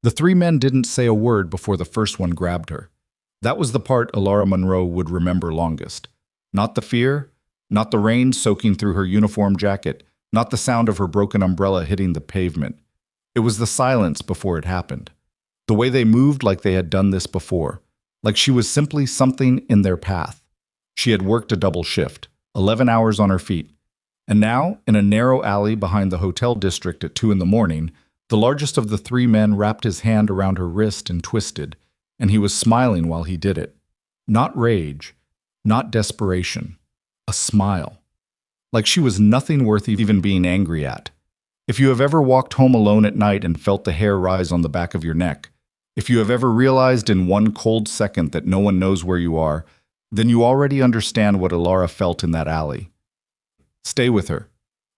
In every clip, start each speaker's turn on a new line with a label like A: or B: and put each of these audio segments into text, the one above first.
A: The three men didn't say a word before the first one grabbed her. That was the part Elara Monroe would remember longest. Not the fear, not the rain soaking through her uniform jacket, not the sound of her broken umbrella hitting the pavement. It was the silence before it happened. The way they moved like they had done this before, like she was simply something in their path. She had worked a double shift, 11 hours on her feet. And now, in a narrow alley behind the hotel district at 2 in the morning, the largest of the three men wrapped his hand around her wrist and twisted, and he was smiling while he did it. Not rage, not desperation, a smile. Like she was nothing worth even being angry at. If you have ever walked home alone at night and felt the hair rise on the back of your neck, if you have ever realized in one cold second that no one knows where you are, then you already understand what Elara felt in that alley. Stay with her,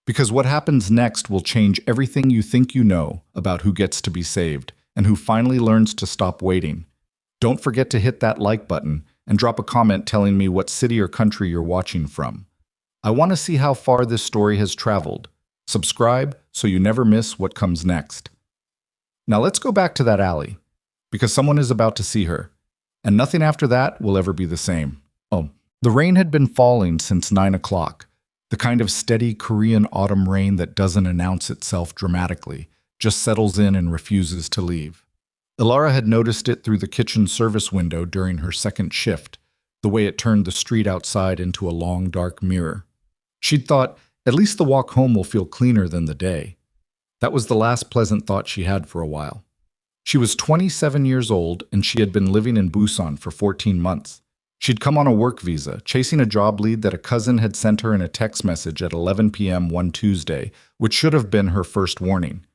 A: because what happens next will change everything you think you know about who gets to be saved and who finally learns to stop waiting. Don't forget to hit that like button and drop a comment telling me what city or country you're watching from. I want to see how far this story has traveled. Subscribe so you never miss what comes next. Now let's go back to that alley, because someone is about to see her, and nothing after that will ever be the same. Oh, the rain had been falling since 9 o'clock. The kind of steady Korean autumn rain that doesn't announce itself dramatically, just settles in and refuses to leave. Elara had noticed it through the kitchen service window during her second shift, the way it turned the street outside into a long, dark mirror. She'd thought, at least the walk home will feel cleaner than the day. That was the last pleasant thought she had for a while. She was 27 years old, and she had been living in Busan for 14 months. She'd come on a work visa, chasing a job lead that a cousin had sent her in a text message at 11 p.m. one Tuesday, which should have been her first warning.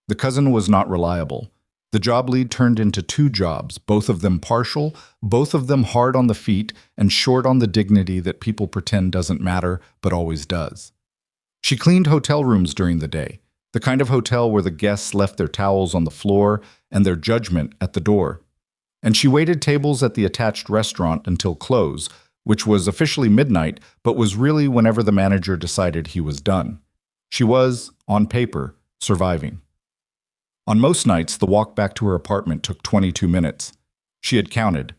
A: The cousin was not reliable. The job lead turned into 2 jobs, both of them partial, both of them hard on the feet and short on the dignity that people pretend doesn't matter, but always does. She cleaned hotel rooms during the day, the kind of hotel where the guests left their towels on the floor and their judgment at the door. And she waited tables at the attached restaurant until close, which was officially midnight, but was really whenever the manager decided he was done. She was, on paper, surviving. On most nights, the walk back to her apartment took 22 minutes. She had counted.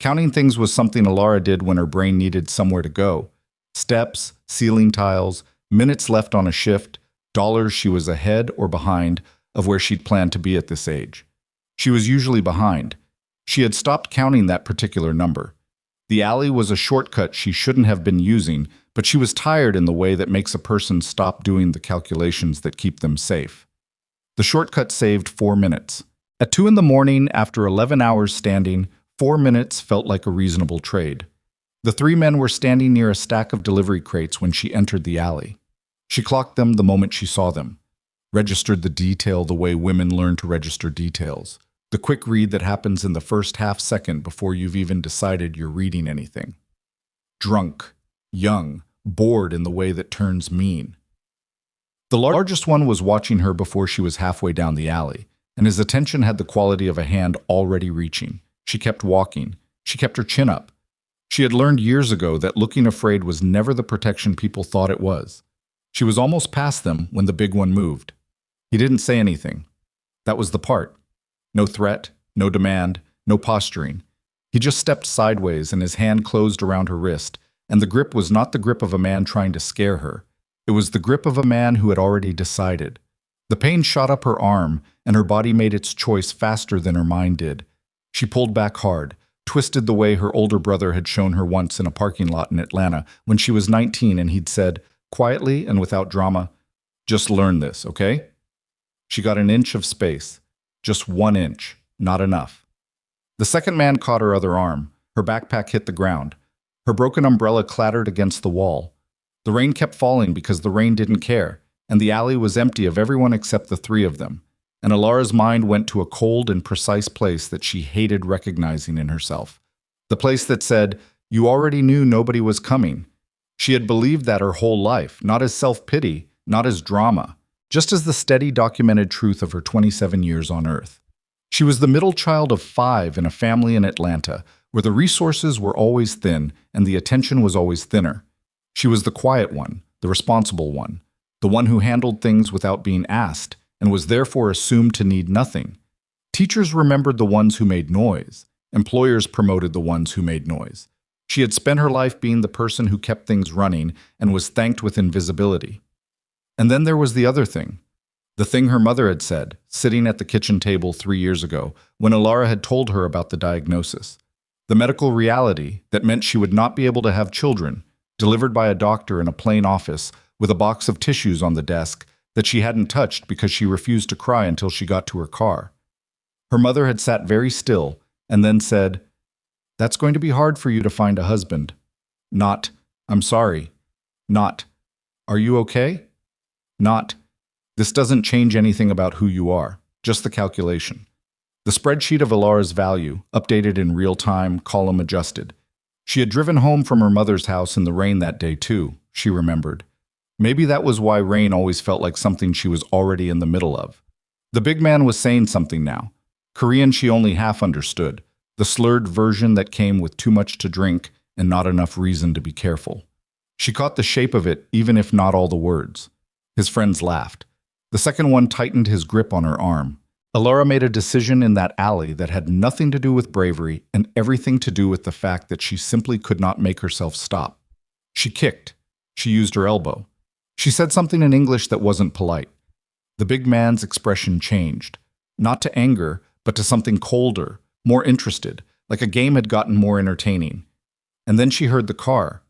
A: Counting things was something Elara did when her brain needed somewhere to go. Steps, ceiling tiles, minutes left on a shift, dollars she was ahead or behind of where she'd planned to be at this age. She was usually behind. She had stopped counting that particular number. The alley was a shortcut she shouldn't have been using, but she was tired in the way that makes a person stop doing the calculations that keep them safe. The shortcut saved 4 minutes. At 2 in the morning, after 11 hours standing, 4 minutes felt like a reasonable trade. The 3 men were standing near a stack of delivery crates when she entered the alley. She clocked them the moment she saw them, registered the detail the way women learn to register details. The quick read that happens in the first half second before you've even decided you're reading anything. Drunk, young, bored in the way that turns mean. The largest one was watching her before she was halfway down the alley, and his attention had the quality of a hand already reaching. She kept walking. She kept her chin up. She had learned years ago that looking afraid was never the protection people thought it was. She was almost past them when the big one moved. He didn't say anything. That was the part. No threat, no demand, no posturing. He just stepped sideways and his hand closed around her wrist, and the grip was not the grip of a man trying to scare her. It was the grip of a man who had already decided. The pain shot up her arm, and her body made its choice faster than her mind did. She pulled back hard, twisted the way her older brother had shown her once in a parking lot in Atlanta when she was 19 and he'd said, quietly and without drama, "Just learn this, okay?" She got an inch of space. Just 1 inch, not enough. The second man caught her other arm. Her backpack hit the ground. Her broken umbrella clattered against the wall. The rain kept falling because the rain didn't care, and the alley was empty of everyone except the 3 of them. And Elara's mind went to a cold and precise place that she hated recognizing in herself. The place that said, you already knew nobody was coming. She had believed that her whole life, not as self-pity, not as drama, just as the steady documented truth of her 27 years on Earth. She was the middle child of 5 in a family in Atlanta, where the resources were always thin and the attention was always thinner. She was the quiet one, the responsible one, the one who handled things without being asked, and was therefore assumed to need nothing. Teachers remembered the ones who made noise. Employers promoted the ones who made noise. She had spent her life being the person who kept things running and was thanked with invisibility. And then there was the other thing. The thing her mother had said, sitting at the kitchen table 3 years ago, when Elara had told her about the diagnosis. The medical reality that meant she would not be able to have children, delivered by a doctor in a plain office with a box of tissues on the desk that she hadn't touched because she refused to cry until she got to her car. Her mother had sat very still and then said, "That's going to be hard for you to find a husband." Not, "I'm sorry." Not, "Are you okay?" Not, "This doesn't change anything about who you are," just the calculation. The spreadsheet of Elara's value, updated in real time, column adjusted. She had driven home from her mother's house in the rain that day too, she remembered. Maybe that was why rain always felt like something she was already in the middle of. The big man was saying something now. Korean she only half understood, the slurred version that came with too much to drink and not enough reason to be careful. She caught the shape of it, even if not all the words. His friends laughed. The second one tightened his grip on her arm. Elara made a decision in that alley that had nothing to do with bravery and everything to do with the fact that she simply could not make herself stop. She kicked. She used her elbow. She said something in English that wasn't polite. The big man's expression changed, not to anger, but to something colder, more interested, like a game had gotten more entertaining. And then she heard the car.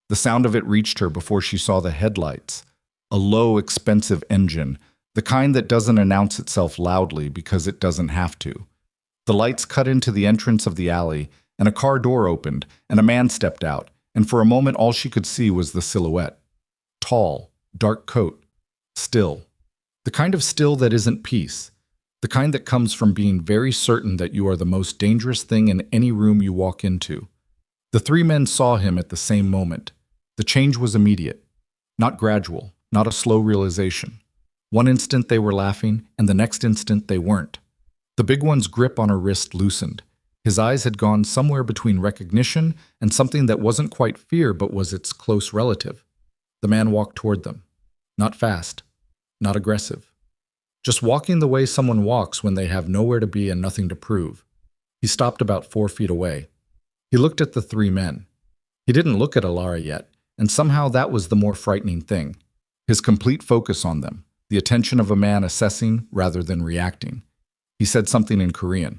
A: The sound of it reached her before she saw the headlights. A low, expensive engine, the kind that doesn't announce itself loudly because it doesn't have to. The lights cut into the entrance of the alley, and a car door opened, and a man stepped out, and for a moment all she could see was the silhouette. Tall, dark coat, still. The kind of still that isn't peace. The kind that comes from being very certain that you are the most dangerous thing in any room you walk into. The three men saw him at the same moment. The change was immediate, not gradual, not a slow realization. One instant they were laughing, and the next instant they weren't. The big one's grip on her wrist loosened. His eyes had gone somewhere between recognition and something that wasn't quite fear but was its close relative. The man walked toward them. Not fast, not aggressive. Just walking the way someone walks when they have nowhere to be and nothing to prove. He stopped about 4 feet away. He looked at the three men. He didn't look at Elara yet, and somehow that was the more frightening thing. His complete focus on them, the attention of a man assessing rather than reacting. He said something in Korean.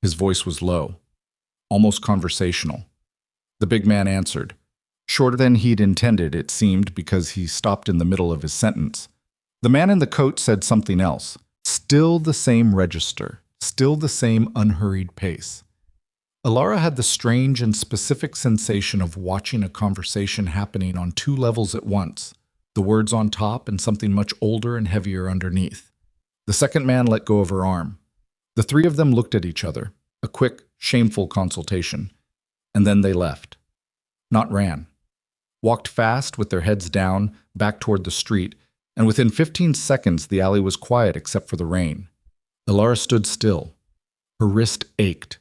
A: His voice was low, almost conversational. The big man answered, shorter than he'd intended, it seemed, because he stopped in the middle of his sentence. The man in the coat said something else. Still the same register, still the same unhurried pace. Elara had the strange and specific sensation of watching a conversation happening on 2 levels at once, the words on top and something much older and heavier underneath. The second man let go of her arm. The three of them looked at each other, a quick, shameful consultation, and then they left. Not ran. Walked fast with their heads down, back toward the street, and within 15 seconds the alley was quiet except for the rain. Elara stood still. Her wrist ached.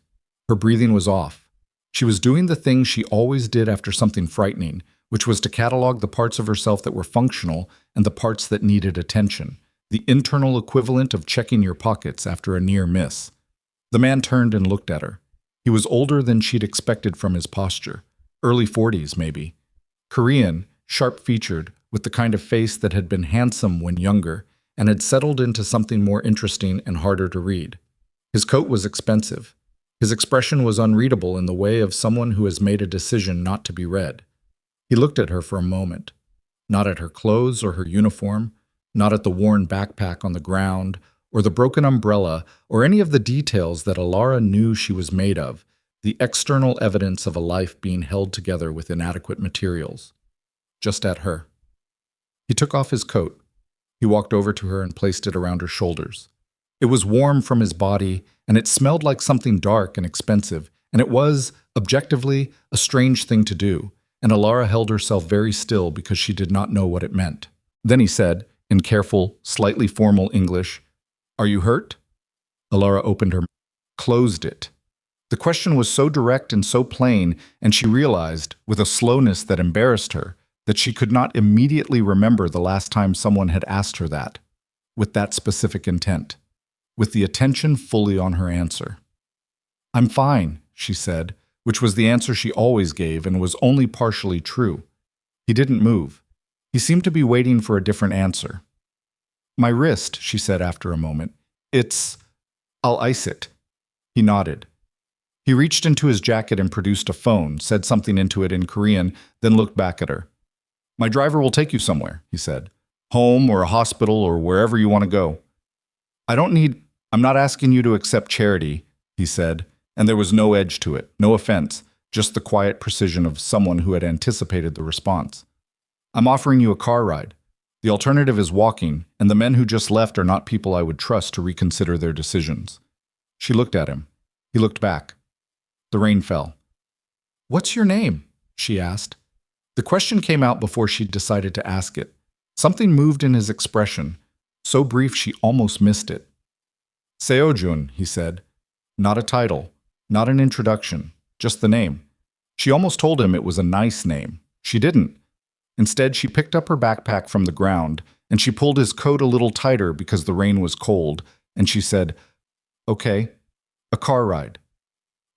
A: Her breathing was off. She was doing the thing she always did after something frightening, which was to catalog the parts of herself that were functional and the parts that needed attention, the internal equivalent of checking your pockets after a near miss. The man turned and looked at her. He was older than she'd expected from his posture, early 40s maybe. Korean, sharp-featured, with the kind of face that had been handsome when younger and had settled into something more interesting and harder to read. His coat was expensive. His expression was unreadable in the way of someone who has made a decision not to be read. He looked at her for a moment, not at her clothes or her uniform, not at the worn backpack on the ground, or the broken umbrella, or any of the details that Elara knew she was made of, the external evidence of a life being held together with inadequate materials. Just at her. He took off his coat. He walked over to her and placed it around her shoulders. It was warm from his body, and it smelled like something dark and expensive, and it was, objectively, a strange thing to do, and Elara held herself very still because she did not know what it meant. Then he said, in careful, slightly formal English, "Are you hurt?" Elara opened her mouth, closed it. The question was so direct and so plain, and she realized, with a slowness that embarrassed her, that she could not immediately remember the last time someone had asked her that, with that specific intent. with the attention fully on her answer. "I'm fine," she said, which was the answer she always gave and was only partially true. He didn't move. He seemed to be waiting for a different answer. "My wrist," she said after a moment. I'll ice it." He nodded. He reached into his jacket and produced a phone, said something into it in Korean, then looked back at her. "My driver will take you somewhere," he said. "Home or a hospital or wherever you want to go." I'm not asking you to accept charity," he said, and there was no edge to it, no offense, just the quiet precision of someone who had anticipated the response. "I'm offering you a car ride. The alternative is walking, and the men who just left are not people I would trust to reconsider their decisions." She looked at him. He looked back. The rain fell. "What's your name?" she asked. The question came out before she decided to ask it. Something moved in his expression, so brief she almost missed it. "Seojun," he said. Not a title, not an introduction, just the name. She almost told him it was a nice name. She didn't. Instead, she picked up her backpack from the ground, and she pulled his coat a little tighter because the rain was cold, and she said, "Okay, a car ride."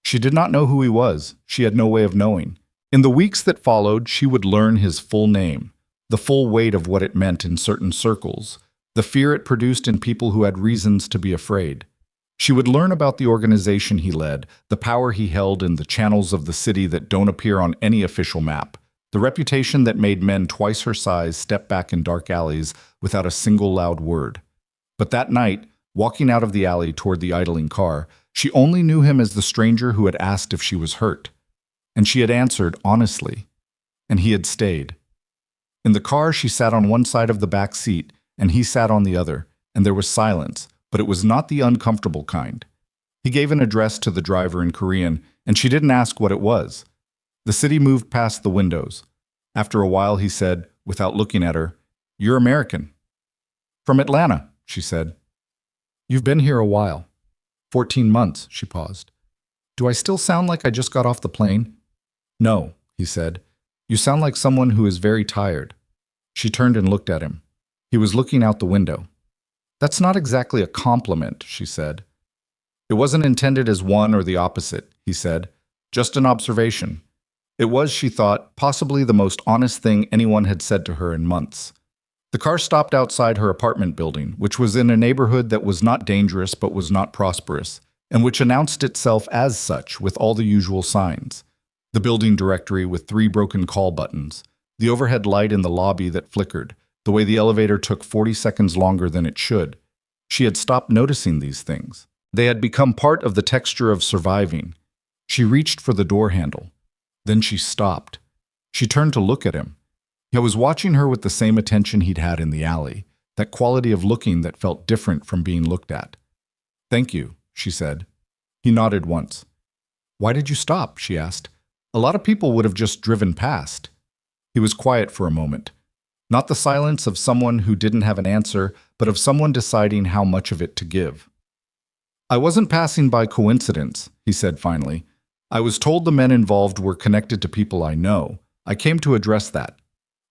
A: She did not know who he was. She had no way of knowing. In the weeks that followed, she would learn his full name, the full weight of what it meant in certain circles, the fear it produced in people who had reasons to be afraid. She would learn about the organization he led, the power he held in the channels of the city that don't appear on any official map, the reputation that made men twice her size step back in dark alleys without a single loud word. But that night, walking out of the alley toward the idling car, she only knew him as the stranger who had asked if she was hurt. And she had answered honestly. And he had stayed. In the car, she sat on one side of the back seat, and he sat on the other, and there was silence, but it was not the uncomfortable kind. He gave an address to the driver in Korean, and she didn't ask what it was. The city moved past the windows. After a while, he said, without looking at her, "You're American." "From Atlanta," she said. "You've been here a while." 14 months, she paused. "Do I still sound like I just got off the plane?" "No," he said. "You sound like someone who is very tired." She turned and looked at him. He was looking out the window. "That's not exactly a compliment," she said. "It wasn't intended as one or the opposite," he said. "Just an observation." It was, she thought, possibly the most honest thing anyone had said to her in months. The car stopped outside her apartment building, which was in a neighborhood that was not dangerous but was not prosperous, and which announced itself as such with all the usual signs. The building directory with 3 broken call buttons, the overhead light in the lobby that flickered, the way the elevator took 40 seconds longer than it should. She had stopped noticing these things. They had become part of the texture of surviving. She reached for the door handle. Then she stopped. She turned to look at him. He was watching her with the same attention he'd had in the alley, that quality of looking that felt different from being looked at. "Thank you," she said. He nodded once. "Why did you stop?" she asked. "A lot of people would have just driven past." He was quiet for a moment. Not the silence of someone who didn't have an answer, but of someone deciding how much of it to give. "I wasn't passing by coincidence," he said finally. "I was told the men involved were connected to people I know. I came to address that."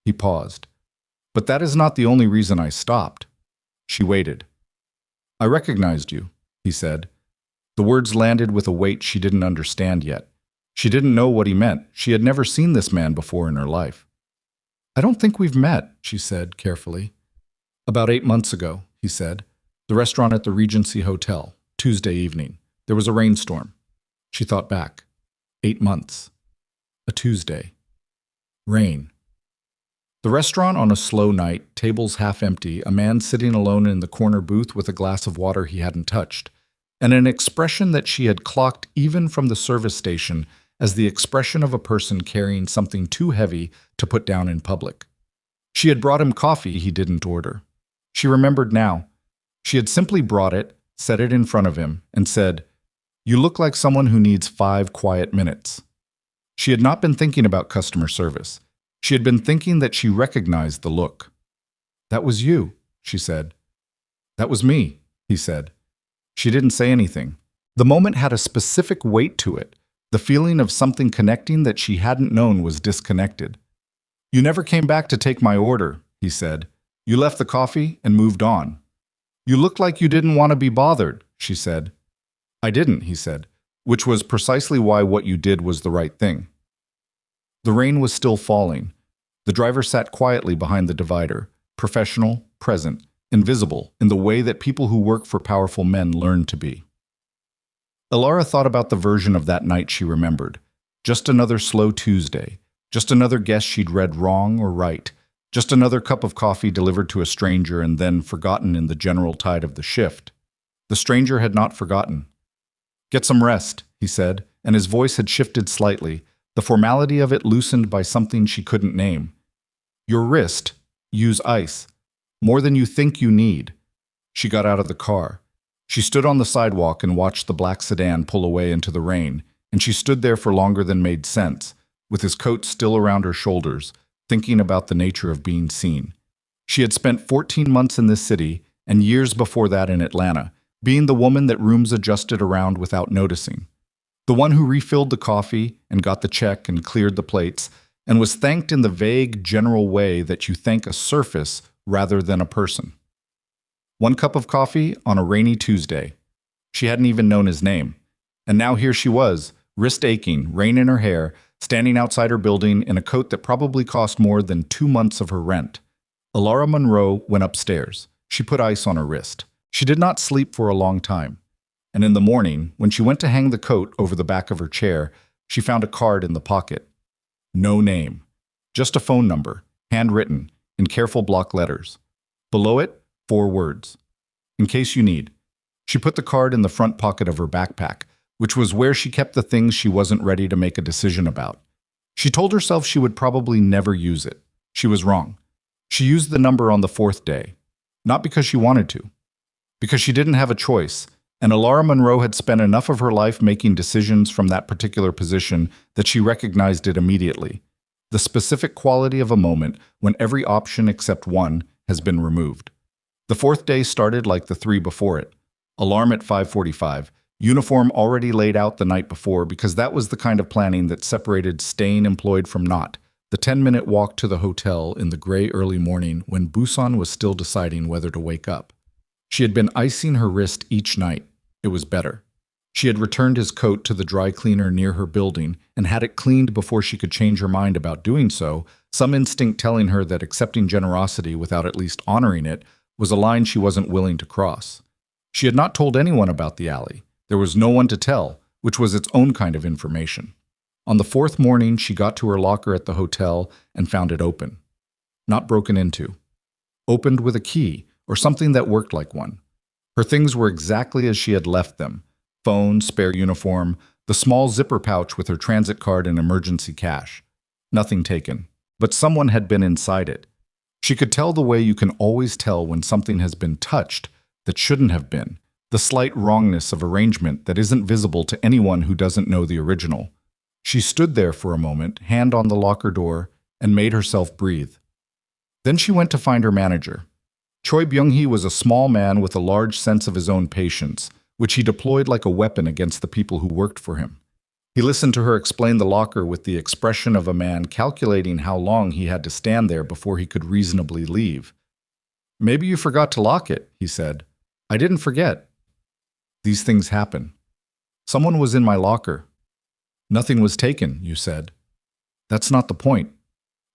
A: He paused. "But that is not the only reason I stopped." She waited. "I recognized you," he said. The words landed with a weight she didn't understand yet. She didn't know what he meant. She had never seen this man before in her life. "I don't think we've met," she said carefully. "About 8 months ago," he said. "The restaurant at the Regency Hotel, Tuesday evening. There was a rainstorm." She thought back. 8 months. A Tuesday. Rain. The restaurant on a slow night, tables half empty, a man sitting alone in the corner booth with a glass of water he hadn't touched, and an expression that she had clocked even from the service station as the expression of a person carrying something too heavy to put down in public. She had brought him coffee he didn't order. She remembered now. She had simply brought it, set it in front of him, and said, "You look like someone who needs 5 quiet minutes." She had not been thinking about customer service. She had been thinking that she recognized the look. "That was you," she said. "That was me," he said. She didn't say anything. The moment had a specific weight to it, the feeling of something connecting that she hadn't known was disconnected. "You never came back to take my order," he said. "You left the coffee and moved on." You look like you didn't want to be bothered, she said. I didn't, he said, which was precisely why what you did was the right thing. The rain was still falling. The driver sat quietly behind the divider, professional, present, invisible, in the way that people who work for powerful men learn to be. Elara thought about the version of that night she remembered. Just another slow Tuesday. Just another guess she'd read wrong or right. Just another cup of coffee delivered to a stranger and then forgotten in the general tide of the shift. The stranger had not forgotten. Get some rest, he said, and his voice had shifted slightly, the formality of it loosened by something she couldn't name. Your wrist. Use ice. More than you think you need. She got out of the car. She stood on the sidewalk and watched the black sedan pull away into the rain, and she stood there for longer than made sense, with his coat still around her shoulders, thinking about the nature of being seen. She had spent 14 months in this city, and years before that in Atlanta, being the woman that rooms adjusted around without noticing. The one who refilled the coffee and got the check and cleared the plates, and was thanked in the vague, general way that you thank a surface rather than a person. 1 cup of coffee on a rainy Tuesday. She hadn't even known his name. And now here she was, wrist aching, rain in her hair, standing outside her building in a coat that probably cost more than 2 months of her rent. Elara Monroe went upstairs. She put ice on her wrist. She did not sleep for a long time. And in the morning, when she went to hang the coat over the back of her chair, she found a card in the pocket. No name. Just a phone number, handwritten, in careful block letters. Below it, 4 words. In case you need. She put the card in the front pocket of her backpack, which was where she kept the things she wasn't ready to make a decision about. She told herself she would probably never use it. She was wrong. She used the number on the 4th day. Not because she wanted to. Because she didn't have a choice, and Elara Monroe had spent enough of her life making decisions from that particular position that she recognized it immediately. The specific quality of a moment when every option except one has been removed. The 4th day started like the 3 before it. Alarm at 5:45. Uniform already laid out the night before because that was the kind of planning that separated staying employed from not. The 10-minute walk to the hotel in the gray early morning when Busan was still deciding whether to wake up. She had been icing her wrist each night. It was better. She had returned his coat to the dry cleaner near her building and had it cleaned before she could change her mind about doing so, some instinct telling her that accepting generosity without at least honoring it was a line she wasn't willing to cross. She had not told anyone about the alley. There was no one to tell, which was its own kind of information. On the 4th morning, she got to her locker at the hotel and found it open. Not broken into. Opened with a key, or something that worked like one. Her things were exactly as she had left them. Phone, spare uniform, the small zipper pouch with her transit card and emergency cash. Nothing taken. But someone had been inside it. She could tell the way you can always tell when something has been touched that shouldn't have been. The slight wrongness of arrangement that isn't visible to anyone who doesn't know the original. She stood there for a moment, hand on the locker door, and made herself breathe. Then she went to find her manager. Choi Byung-hee was a small man with a large sense of his own patience, which he deployed like a weapon against the people who worked for him. He listened to her explain the locker with the expression of a man calculating how long he had to stand there before he could reasonably leave. "Maybe you forgot to lock it," he said. "I didn't forget. These things happen. Someone was in my locker." "Nothing was taken," you said. "That's not the point."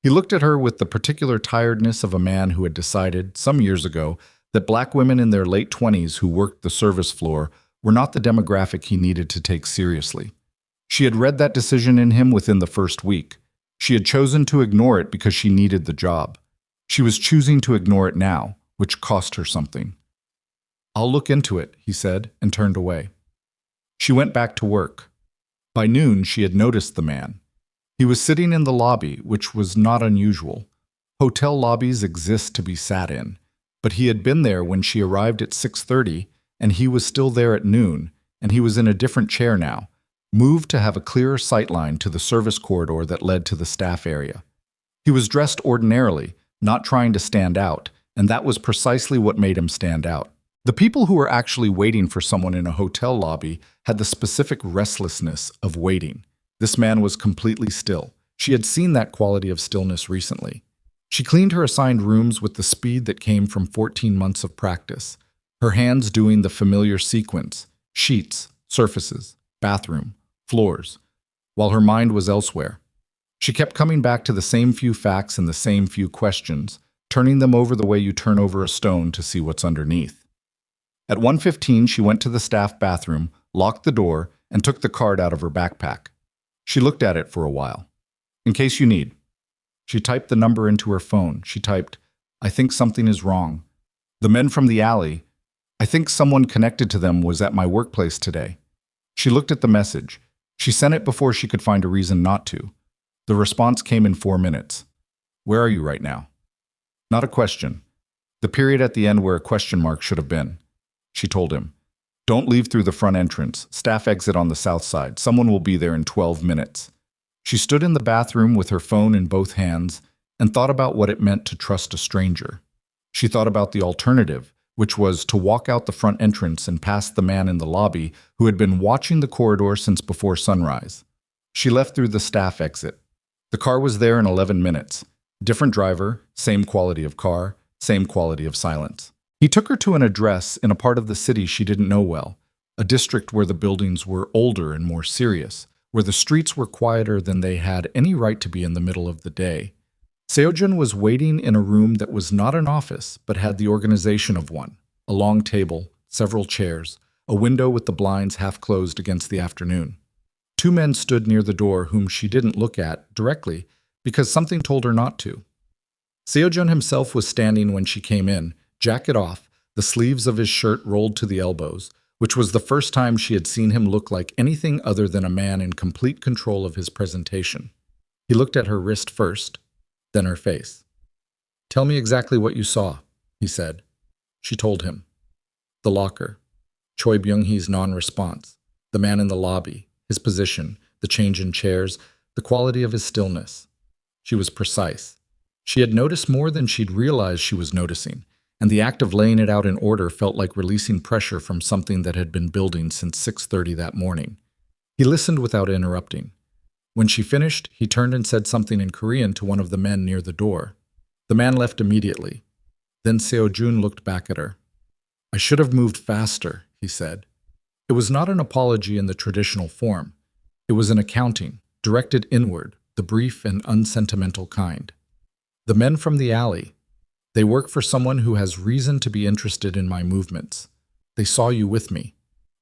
A: He looked at her with the particular tiredness of a man who had decided, some years ago, that black women in their late 20s who worked the service floor were not the demographic he needed to take seriously. She had read that decision in him within the first week. She had chosen to ignore it because she needed the job. She was choosing to ignore it now, which cost her something. "I'll look into it," he said, and turned away. She went back to work. By noon, she had noticed the man. He was sitting in the lobby, which was not unusual. Hotel lobbies exist to be sat in. But he had been there when she arrived at 6:30, and he was still there at noon, and he was in a different chair now, moved to have a clearer sightline to the service corridor that led to the staff area. He was dressed ordinarily, not trying to stand out, and that was precisely what made him stand out. The people who were actually waiting for someone in a hotel lobby had the specific restlessness of waiting. This man was completely still. She had seen that quality of stillness recently. She cleaned her assigned rooms with the speed that came from 14 months of practice. her hands doing the familiar sequence: sheets, surfaces, bathroom, floors, while her mind was elsewhere. She kept coming back to the same few facts and the same few questions, turning them over the way you turn over a stone to see what's underneath. At 1:15, she went to the staff bathroom, locked the door, and took the card out of her backpack. She looked at it for a while. In case you need. She typed the number into her phone. She typed, "I think something is wrong. The men from the alley, I think someone connected to them was at my workplace today." She looked at the message. She sent it before she could find a reason not to. The response came in 4 minutes. "Where are you right now?" Not a question. The period at the end where a question mark should have been. She told him, "Don't leave through the front entrance. Staff exit on the south side. Someone will be there in 12 minutes. She stood in the bathroom with her phone in both hands and thought about what it meant to trust a stranger. She thought about the alternative, which was to walk out the front entrance and past the man in the lobby who had been watching the corridor since before sunrise. She left through the staff exit. The car was there in 11 minutes. Different driver, same quality of car, same quality of silence. He took her to an address in a part of the city she didn't know well, a district where the buildings were older and more serious, where the streets were quieter than they had any right to be in the middle of the day. Seojun was waiting in a room that was not an office, but had the organization of one: a long table, several chairs, a window with the blinds half closed against the afternoon. 2 men stood near the door whom she didn't look at directly because something told her not to. Seojun himself was standing when she came in, jacket off, the sleeves of his shirt rolled to the elbows, which was the first time she had seen him look like anything other than a man in complete control of his presentation. He looked at her wrist first, then her face. "Tell me exactly what you saw," he said. She told him. The locker, Choi Byung-hee's non-response, the man in the lobby, his position, the change in chairs, the quality of his stillness. She was precise. She had noticed more than she'd realized she was noticing, and the act of laying it out in order felt like releasing pressure from something that had been building since 6:30 that morning. He listened without interrupting. When she finished, he turned and said something in Korean to one of the men near the door. The man left immediately. Then Seojun looked back at her. "I should have moved faster," he said. It was not an apology in the traditional form. It was an accounting, directed inward, the brief and unsentimental kind. "The men from the alley. They work for someone who has reason to be interested in my movements. They saw you with me.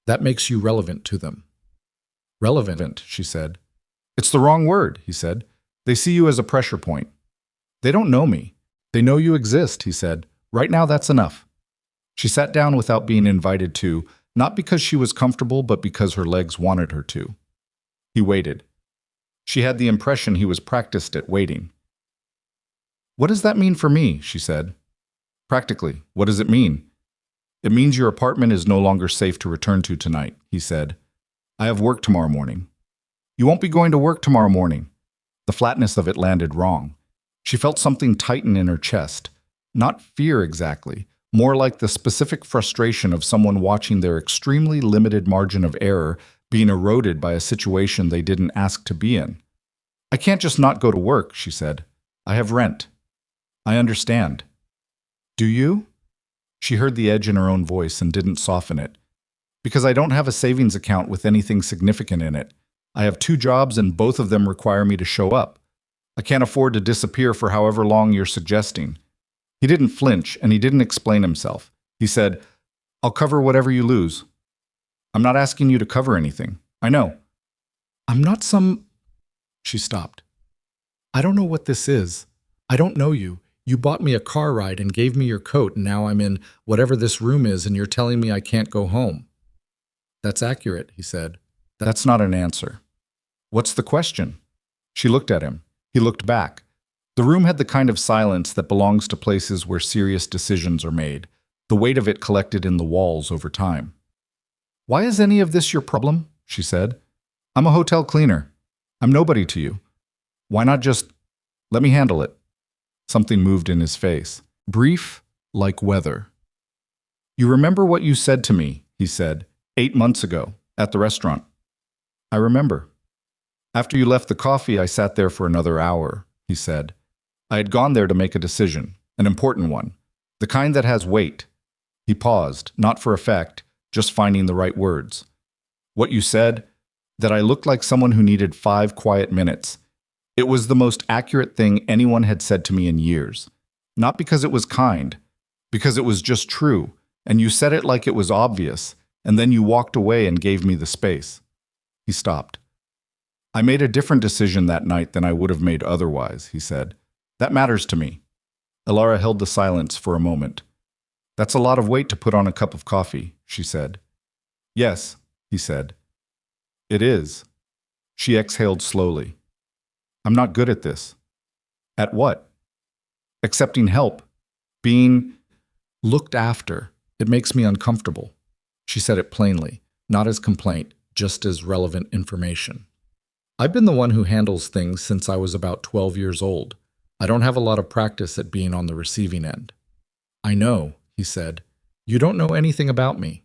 A: That makes you relevant to them." "Relevant," she said. "It's the wrong word," he said. "They see you as a pressure point." "They don't know me. They know you exist," he said. "Right now, that's enough." She sat down without being invited to, not because she was comfortable, but because her legs wanted her to. He waited. She had the impression he was practiced at waiting. "What does that mean for me?" she said. "Practically, what does it mean?" "It means your apartment is no longer safe to return to tonight," he said. "I have work tomorrow morning." "You won't be going to work tomorrow morning." The flatness of it landed wrong. She felt something tighten in her chest. Not fear exactly, more like the specific frustration of someone watching their extremely limited margin of error being eroded by a situation they didn't ask to be in. "I can't just not go to work," she said. "I have rent." "I understand." "Do you?" She heard the edge in her own voice and didn't soften it. "Because I don't have a savings account with anything significant in it. I have 2 jobs and both of them require me to show up. I can't afford to disappear for however long you're suggesting." He didn't flinch and he didn't explain himself. He said, "I'll cover whatever you lose." "I'm not asking you to cover anything. I know." "I'm not some—" She stopped. "I don't know what this is. I don't know you. You bought me a car ride and gave me your coat, and now I'm in whatever this room is and you're telling me I can't go home." "That's accurate," he said. "That's not an answer." "What's the question?" She looked at him. He looked back. The room had the kind of silence that belongs to places where serious decisions are made, the weight of it collected in the walls over time. "Why is any of this your problem?" she said. "I'm a hotel cleaner. I'm nobody to you. Why not just let me handle it?" Something moved in his face. Brief, like weather. "You remember what you said to me," he said, 8 months ago, at the restaurant." "I remember." "After you left the coffee, I sat there for another hour," he said. "I had gone there to make a decision, an important one, the kind that has weight. He paused, not for effect, just finding the right words. What you said? That I looked like someone who needed 5 quiet minutes. It was the most accurate thing anyone had said to me in years. Not because it was kind, because it was just true, and you said it like it was obvious, and then you walked away and gave me the space. He stopped. I made a different decision that night than I would have made otherwise, he said. That matters to me. Elara held the silence for a moment. That's a lot of weight to put on a cup of coffee, she said. Yes, he said. It is. She exhaled slowly. I'm not good at this. At what? Accepting help. Being looked after. It makes me uncomfortable. She said it plainly, not as complaint, just as relevant information. I've been the one who handles things since I was about 12 years old. I don't have a lot of practice at being on the receiving end. I know, he said. You don't know anything about me.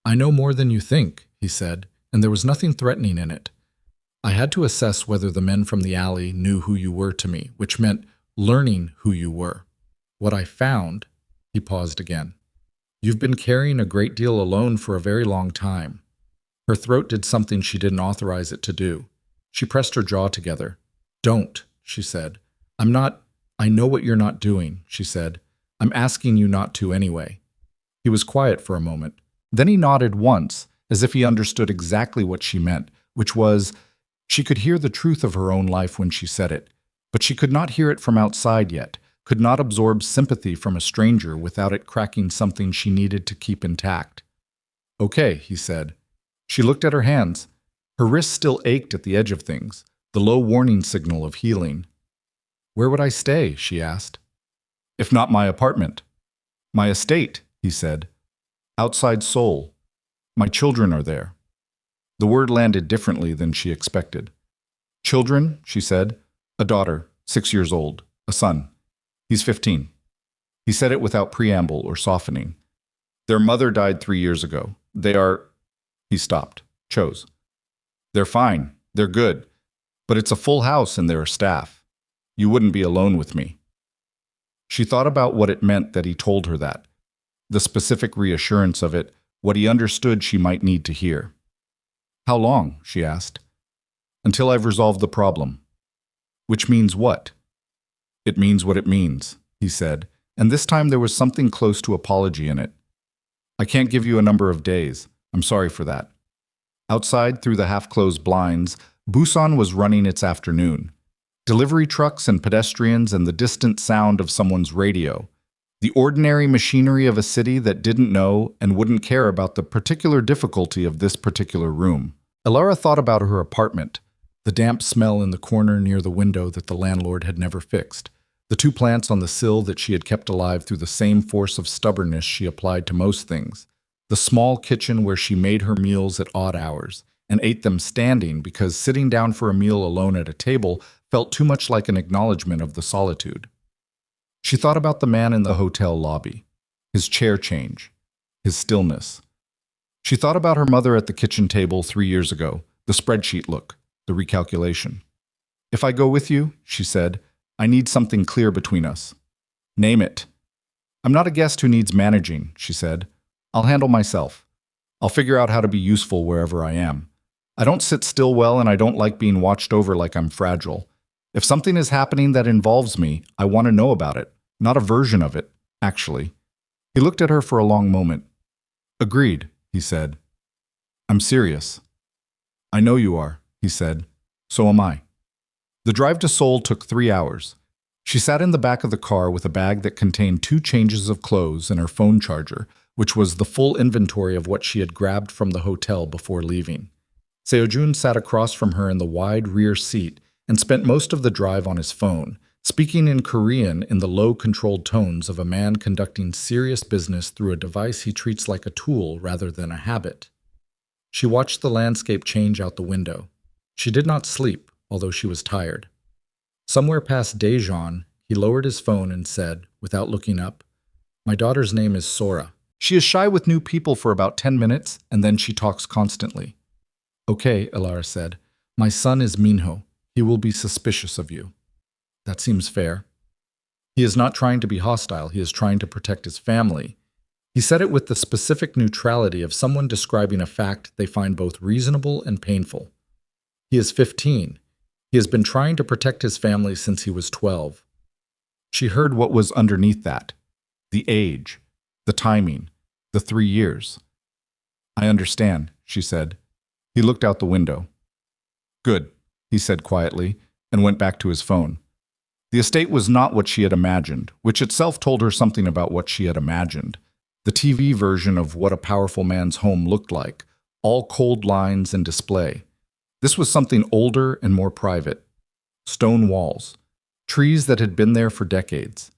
A: I know more than you think, he said, and there was nothing threatening in it. I had to assess whether the men from the alley knew who you were to me, which meant learning who you were. What I found, he paused again. You've been carrying a great deal alone for a very long time. Her throat did something she didn't authorize it to do. She pressed her jaw together. Don't, she said. I know what you're not doing, she said. I'm asking you not to anyway. He was quiet for a moment. Then he nodded once, as if he understood exactly what she meant, which was, she could hear the truth of her own life when she said it, but she could not hear it from outside yet, could not absorb sympathy from a stranger without it cracking something she needed to keep intact. Okay, he said. She looked at her hands. Her wrists still ached at the edge of things, the low warning signal of healing. Where would I stay? She asked. If not my apartment. My estate, he said. Outside Seoul. My children are there. The word landed differently than she expected. Children, she said. A daughter, 6 years old. A son. He's 15. He said it without preamble or softening. Their mother died 3 years ago. They are... He stopped. Chose. They're fine. They're good. But it's a full house and there are staff. You wouldn't be alone with me. She thought about what it meant that he told her that. The specific reassurance of it, what he understood she might need to hear. How long? She asked. Until I've resolved the problem. Which means what? It means what it means, he said, and this time there was something close to apology in it. I can't give you a number of days. I'm sorry for that. Outside, through the half-closed blinds, Busan was running its afternoon. Delivery trucks and pedestrians and the distant sound of someone's radio. The ordinary machinery of a city that didn't know and wouldn't care about the particular difficulty of this particular room. Elara thought about her apartment, the damp smell in the corner near the window that the landlord had never fixed, the 2 plants on the sill that she had kept alive through the same force of stubbornness she applied to most things, the small kitchen where she made her meals at odd hours and ate them standing because sitting down for a meal alone at a table felt too much like an acknowledgement of the solitude. She thought about the man in the hotel lobby, his chair change, his stillness. She thought about her mother at the kitchen table 3 years ago, the spreadsheet look, the recalculation. If I go with you, she said, I need something clear between us. Name it. I'm not a guest who needs managing, she said. I'll handle myself. I'll figure out how to be useful wherever I am. I don't sit still well and I don't like being watched over like I'm fragile. If something is happening that involves me, I want to know about it. Not a version of it, actually. He looked at her for a long moment. Agreed, he said. I'm serious. I know you are, he said. So am I. The drive to Seoul took 3 hours. She sat in the back of the car with a bag that contained 2 changes of clothes and her phone charger, which was the full inventory of what she had grabbed from the hotel before leaving. Seojun sat across from her in the wide rear seat and spent most of the drive on his phone, speaking in Korean in the low, controlled tones of a man conducting serious business through a device he treats like a tool rather than a habit. She watched the landscape change out the window. She did not sleep, although she was tired. Somewhere past Daejeon, he lowered his phone and said, without looking up, My daughter's name is Sora. She is shy with new people for about 10 minutes, and then she talks constantly. Okay, Elara said. My son is Minho. He will be suspicious of you. That seems fair. He is not trying to be hostile. He is trying to protect his family. He said it with the specific neutrality of someone describing a fact they find both reasonable and painful. He is 15. He has been trying to protect his family since he was 12. She heard what was underneath that. The age, the timing, the 3 years. I understand, she said. He looked out the window. Good, he said quietly, and went back to his phone. The estate was not what she had imagined, which itself told her something about what she had imagined. The TV version of what a powerful man's home looked like, all cold lines and display. This was something older and more private. Stone walls, trees that had been there for decades.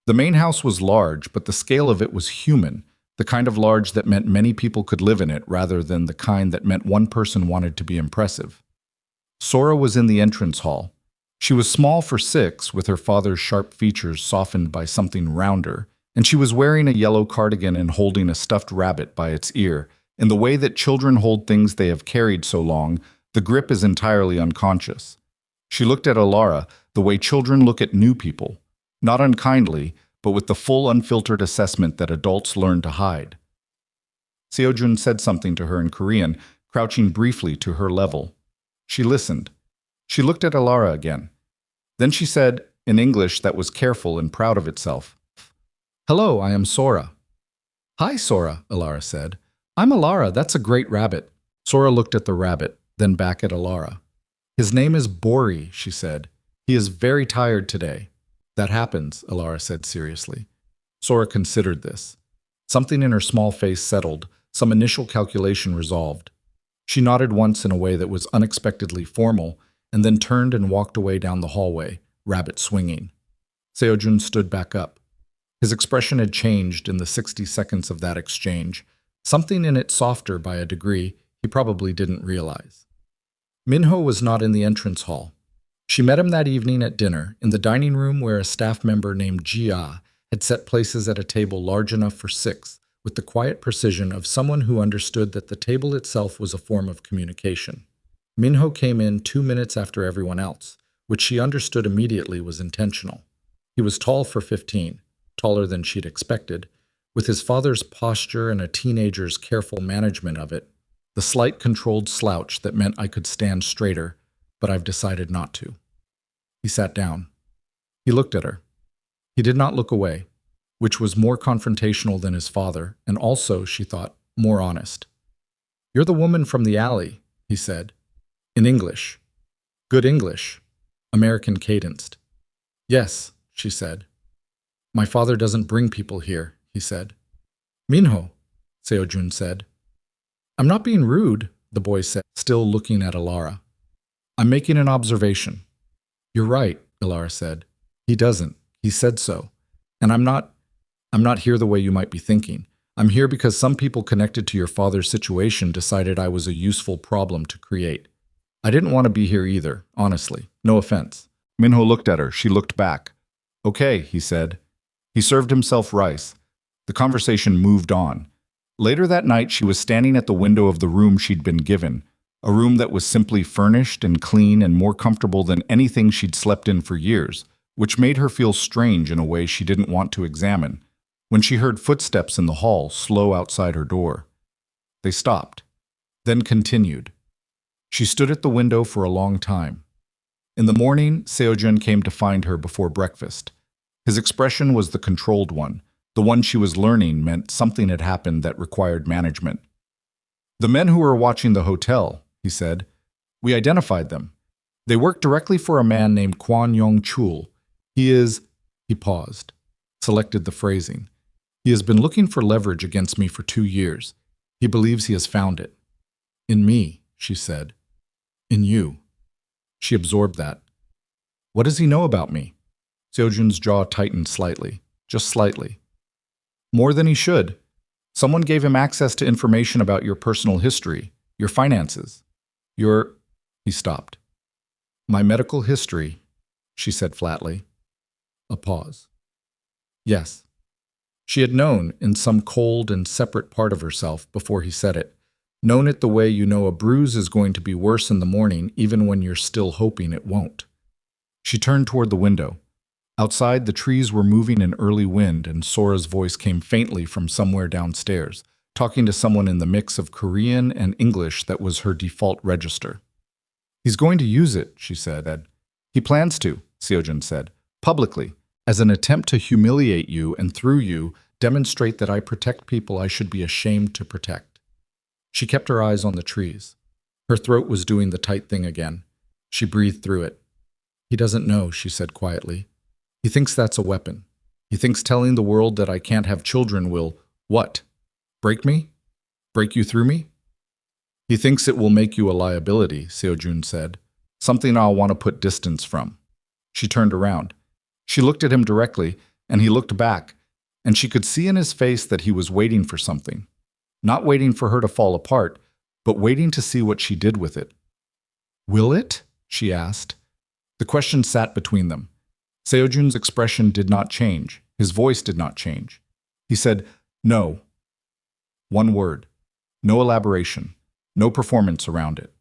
A: The main house was large, but the scale of it was human, the kind of large that meant many people could live in it rather than the kind that meant one person wanted to be impressive. Sora was in the entrance hall. She was small for 6, with her father's sharp features softened by something rounder, and she was wearing a yellow cardigan and holding a stuffed rabbit by its ear. In the way that children hold things they have carried so long, the grip is entirely unconscious. She looked at Elara the way children look at new people, not unkindly, but with the full unfiltered assessment that adults learn to hide. Seojun said something to her in Korean, crouching briefly to her level. She listened. She looked at Elara again. Then she said, in English that was careful and proud of itself, "Hello, I am Sora." "Hi, Sora," Elara said. "I'm Elara, that's a great rabbit." Sora looked at the rabbit, then back at Elara. "His name is Bori," she said. "He is very tired today." "That happens," Elara said seriously. Sora considered this. Something in her small face settled, some initial calculation resolved. She nodded once in a way that was unexpectedly formal, and then turned and walked away down the hallway, rabbit swinging. Seojun stood back up. His expression had changed in the 60 seconds of that exchange, something in it softer by a degree he probably didn't realize. Minho was not in the entrance hall. She met him that evening at dinner, in the dining room where a staff member named Jia had set places at a table large enough for 6, with the quiet precision of someone who understood that the table itself was a form of communication. Minho came in 2 minutes after everyone else, which she understood immediately was intentional. He was tall for 15, taller than she'd expected, with his father's posture and a teenager's careful management of it, the slight controlled slouch that meant I could stand straighter, but I've decided not to. He sat down. He looked at her. He did not look away, which was more confrontational than his father, and also, she thought, more honest. "You're the woman from the alley," he said. In English. Good English. American cadenced. "Yes," she said. "My father doesn't bring people here," he said. "Minho," Seojun said. "I'm not being rude," the boy said, still looking at Elara. "I'm making an observation." "You're right," Elara said. "He doesn't. He said so. And I'm not here the way you might be thinking. I'm here because some people connected to your father's situation decided I was a useful problem to create. I didn't want to be here either, honestly. No offense." Minho looked at her. She looked back. "Okay," he said. He served himself rice. The conversation moved on. Later that night, she was standing at the window of the room she'd been given, a room that was simply furnished and clean and more comfortable than anything she'd slept in for years, which made her feel strange in a way she didn't want to examine, when she heard footsteps in the hall slow outside her door. They stopped, then continued. She stood at the window for a long time. In the morning, Seojun came to find her before breakfast. His expression was the controlled one. The one she was learning meant something had happened that required management. "The men who were watching the hotel," he said. "We identified them. They work directly for a man named Kwon Young-chul. He paused, selected the phrasing. "He has been looking for leverage against me for 2 years. He believes he has found it." "In me," she said. "In you." She absorbed that. "What does he know about me?" Seojun's jaw tightened slightly, just slightly. "More than he should. Someone gave him access to information about your personal history, your finances, your—" He stopped. "My medical history," she said flatly. A pause. "Yes." She had known, in some cold and separate part of herself, before he said it, known it the way you know a bruise is going to be worse in the morning even when you're still hoping it won't. She turned toward the window. Outside, the trees were moving in early wind, and Sora's voice came faintly from somewhere downstairs, talking to someone in the mix of Korean and English that was her default register. "He's going to use it," she said. "He plans to," Seojun said, "publicly, as an attempt to humiliate you and through you, demonstrate that I protect people I should be ashamed to protect." She kept her eyes on the trees. Her throat was doing the tight thing again. She breathed through it. "He doesn't know," she said quietly. "He thinks that's a weapon. He thinks telling the world that I can't have children will, what? Break me? Break you through me?" "He thinks it will make you a liability," Seojun said. "Something I'll want to put distance from." She turned around. She looked at him directly, and he looked back, and she could see in his face that he was waiting for something. Not waiting for her to fall apart, but waiting to see what she did with it. "Will it?" she asked. The question sat between them. Seojun's expression did not change. His voice did not change. He said, "No." One word. No elaboration. No performance around it.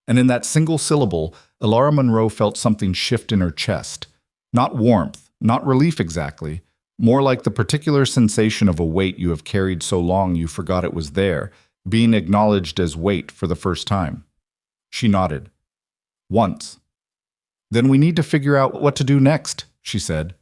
A: And in that single syllable, Elara Monroe felt something shift in her chest. Not warmth, not relief exactly, more like the particular sensation of a weight you have carried so long you forgot it was there, being acknowledged as weight for the first time. She nodded. "Once." "Then we need to figure out what to do next," she said.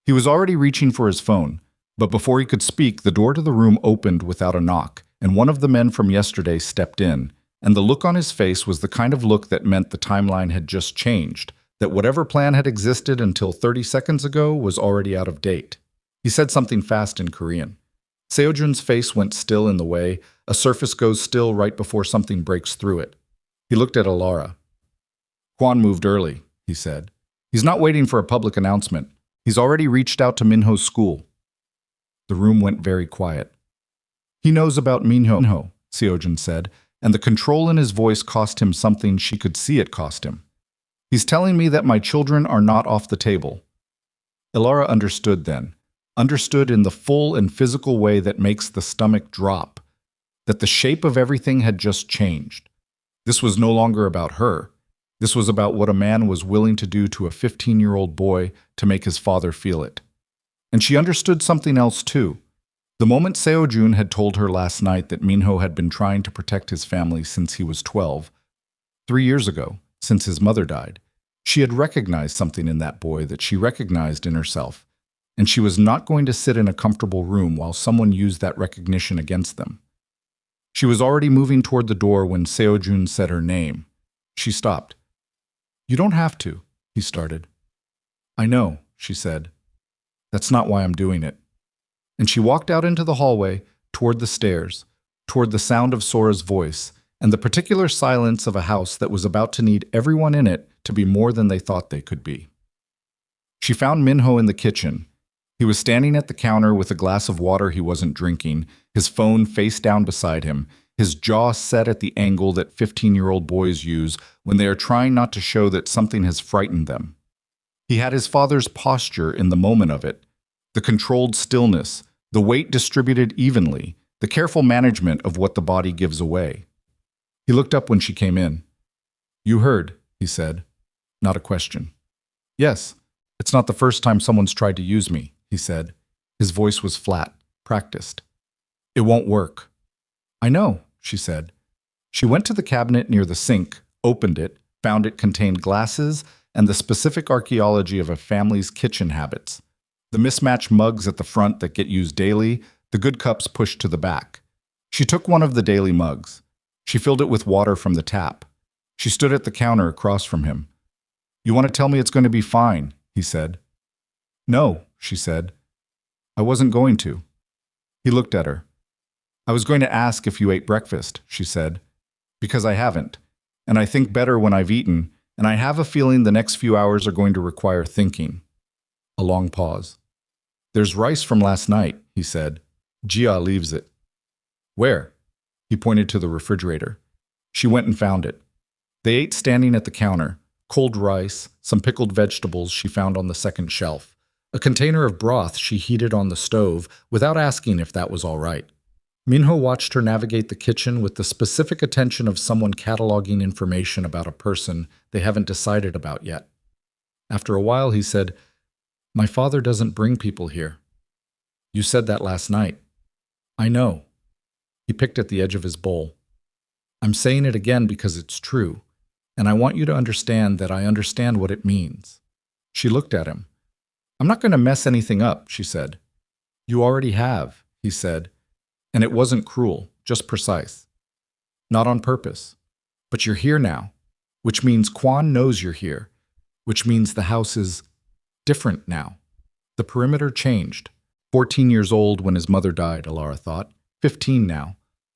A: He was already reaching for his phone, but before he could speak, the door to the room opened without a knock, and one of the men from yesterday stepped in, and the look on his face was the kind of look that meant the timeline had just changed, that whatever plan had existed until 30 seconds ago was already out of date. He said something fast in Korean. Seojun's face went still in the way a surface goes still right before something breaks through it. He looked at Elara. "Kwon moved early," he said. "He's not waiting for a public announcement. He's already reached out to Minho's school." The room went very quiet. "He knows about Minho," Seojun said, and the control in his voice cost him something she could see it cost him. "He's telling me that my children are not off the table." Elara understood then, understood in the full and physical way that makes the stomach drop, that the shape of everything had just changed. This was no longer about her. This was about what a man was willing to do to a 15-year-old boy to make his father feel it. And she understood something else too. The moment Seojun had told her last night that Minho had been trying to protect his family since he was 12, 3 years ago, since his mother died, she had recognized something in that boy that she recognized in herself, and she was not going to sit in a comfortable room while someone used that recognition against them. She was already moving toward the door when Seojun said her name. She stopped. "You don't have to," he started. "I know," she said. "That's not why I'm doing it." And she walked out into the hallway, toward the stairs, toward the sound of Sora's voice, and the particular silence of a house that was about to need everyone in it to be more than they thought they could be. She found Minho in the kitchen. He was standing at the counter with a glass of water he wasn't drinking, his phone face down beside him, his jaw set at the angle that 15-year-old boys use when they are trying not to show that something has frightened them. He had his father's posture in the moment of it, the controlled stillness, the weight distributed evenly, the careful management of what the body gives away. He looked up when she came in. "You heard," he said. Not a question. "Yes, it's not the first time someone's tried to use me," he said. His voice was flat, practiced. "It won't work." "I know," she said. She went to the cabinet near the sink, opened it, found it contained glasses and the specific archaeology of a family's kitchen habits. The mismatched mugs at the front that get used daily, the good cups pushed to the back. She took one of the daily mugs. She filled it with water from the tap. She stood at the counter across from him. "You want to tell me it's going to be fine," he said. "No," she said. "I wasn't going to." He looked at her. "I was going to ask if you ate breakfast," she said, "because I haven't, and I think better when I've eaten, and I have a feeling the next few hours are going to require thinking." A long pause. "There's rice from last night," he said. "Jia leaves it." "Where?" He pointed to the refrigerator. She went and found it. They ate standing at the counter, cold rice, some pickled vegetables she found on the second shelf, a container of broth she heated on the stove without asking if that was all right. Minho watched her navigate the kitchen with the specific attention of someone cataloging information about a person they haven't decided about yet. After a while, he said, My father doesn't bring people here. You said that last night. I know. He picked at the edge of his bowl. I'm saying it again because it's true, and I want you to understand that I understand what it means. She looked at him. I'm not going to mess anything up, she said. You already have, he said, and it wasn't cruel, just precise. Not on purpose. But you're here now, which means Quan knows you're here, which means the house is different now. The perimeter changed. 14 years old when his mother died, Elara thought. 15 now.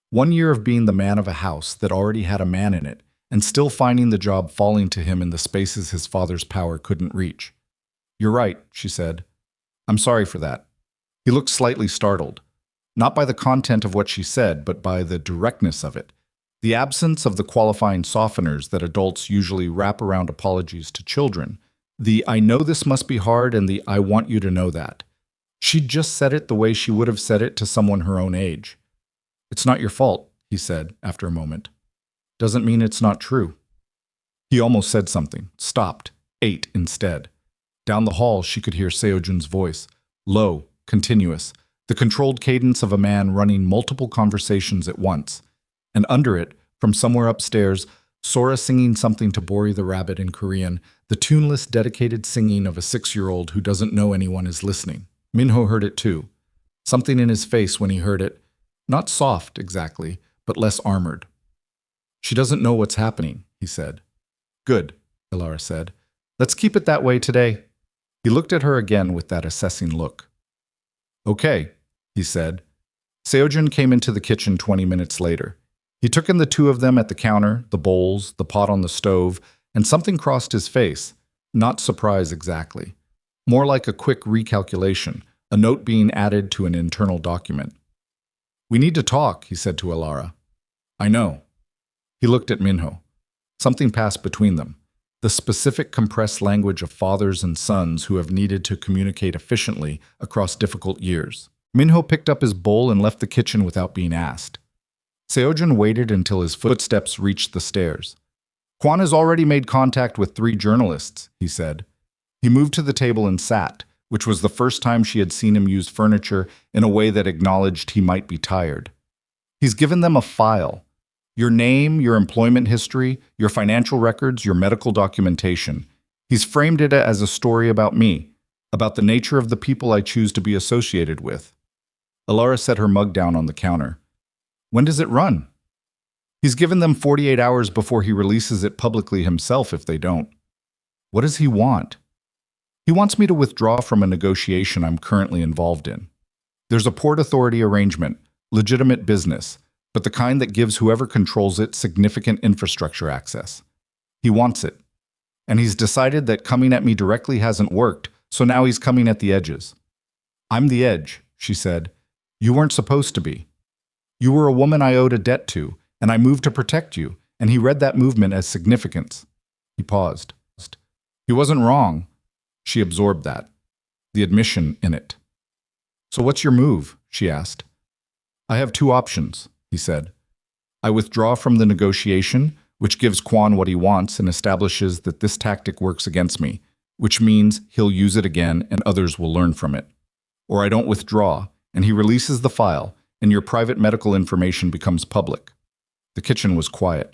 A: 1 year of being the man of a house that already had a man in it, and still finding the job falling to him in the spaces his father's power couldn't reach. You're right, she said. I'm sorry for that. He looked slightly startled, not by the content of what she said, but by the directness of it. The absence of the qualifying softeners that adults usually wrap around apologies to children. The I know this must be hard and the I want you to know that. She'd just said it the way she would have said it to someone her own age. It's not your fault, he said after a moment. Doesn't mean it's not true. He almost said something, stopped, ate instead. Down the hall, she could hear Seojun's voice, low, continuous, the controlled cadence of a man running multiple conversations at once. And under it, from somewhere upstairs, Sora singing something to Bori the rabbit in Korean, the tuneless, dedicated singing of a 6-year-old who doesn't know anyone is listening. Minho heard it too. Something in his face when he heard it, not soft exactly, but less armored. She doesn't know what's happening, he said. Good, Elara said. Let's keep it that way today. He looked at her again with that assessing look. Okay, he said. Seojun came into the kitchen 20 minutes later. He took in the two of them at the counter, the bowls, the pot on the stove, and something crossed his face. Not surprise exactly. More like a quick recalculation, a note being added to an internal document. We need to talk, he said to Elara. I know. He looked at Minho. Something passed between them. The specific compressed language of fathers and sons who have needed to communicate efficiently across difficult years. Minho picked up his bowl and left the kitchen without being asked. Seojun waited until his footsteps reached the stairs. Kwan has already made contact with 3 journalists, he said. He moved to the table and sat, which was the first time she had seen him use furniture in a way that acknowledged he might be tired. He's given them a file. Your name, your employment history, your financial records, your medical documentation. He's framed it as a story about me, about the nature of the people I choose to be associated with. Elara set her mug down on the counter. When does it run? He's given them 48 hours before he releases it publicly himself if they don't. What does he want? He wants me to withdraw from a negotiation I'm currently involved in. There's a Port Authority arrangement, legitimate business, but the kind that gives whoever controls it significant infrastructure access. He wants it. And he's decided that coming at me directly hasn't worked, so now he's coming at the edges. I'm the edge, she said. You weren't supposed to be. You were a woman I owed a debt to, and I moved to protect you, and he read that movement as significance. He paused. He wasn't wrong. She absorbed that, the admission in it. So what's your move? She asked. I have 2 options, he said. I withdraw from the negotiation, which gives Kwan what he wants and establishes that this tactic works against me, which means he'll use it again and others will learn from it. Or I don't withdraw, and he releases the file, and your private medical information becomes public. The kitchen was quiet.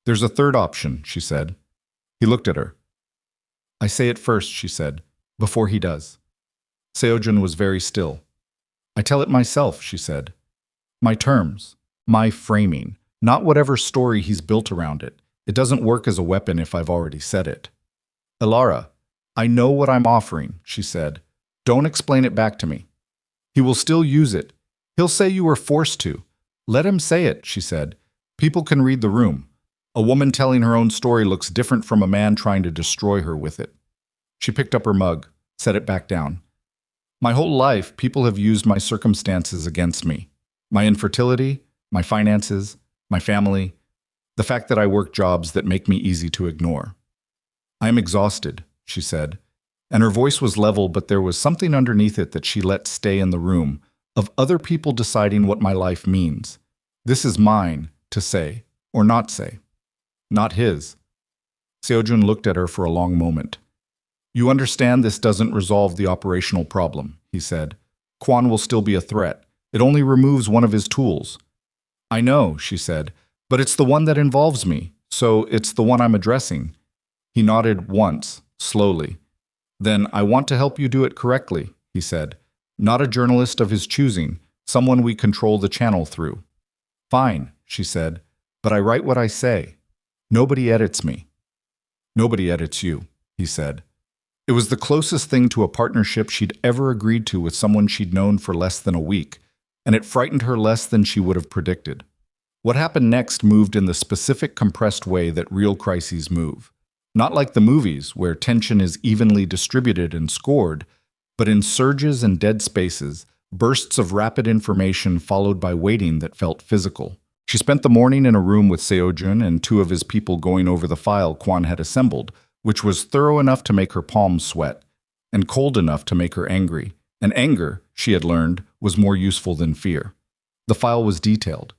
A: There's a 3rd option, she said. He looked at her. I say it first, she said, before he does. Seojun was very still. I tell it myself, she said. My terms, my framing, not whatever story he's built around it. It doesn't work as a weapon if I've already said it. Elara, I know what I'm offering, she said. Don't explain it back to me. He will still use it. He'll say you were forced to. Let him say it, she said. People can read the room. A woman telling her own story looks different from a man trying to destroy her with it. She picked up her mug, set it back down. My whole life, people have used my circumstances against me. My infertility, my finances, my family, the fact that I work jobs that make me easy to ignore. I am exhausted, she said, and her voice was level, but there was something underneath it that she let stay in the room, of other people deciding what my life means. This is mine to say or not say, not his. Seojun looked at her for a long moment. You understand this doesn't resolve the operational problem, he said. Quan will still be a threat. It only removes one of his tools. I know, she said, but it's the one that involves me, so it's the one I'm addressing. He nodded once, slowly. Then I want to help you do it correctly, he said. Not a journalist of his choosing, someone we control the channel through. Fine, she said, but I write what I say. Nobody edits me. Nobody edits you, he said. It was the closest thing to a partnership she'd ever agreed to with someone she'd known for less than a week, and it frightened her less than she would have predicted. What happened next moved in the specific compressed way that real crises move. Not like the movies, where tension is evenly distributed and scored, but in surges and dead spaces, bursts of rapid information followed by waiting that felt physical. She spent the morning in a room with Seo-jun and two of his people going over the file Kwon had assembled, which was thorough enough to make her palms sweat, and cold enough to make her angry. And anger, she had learned, was more useful than fear. The file was detailed.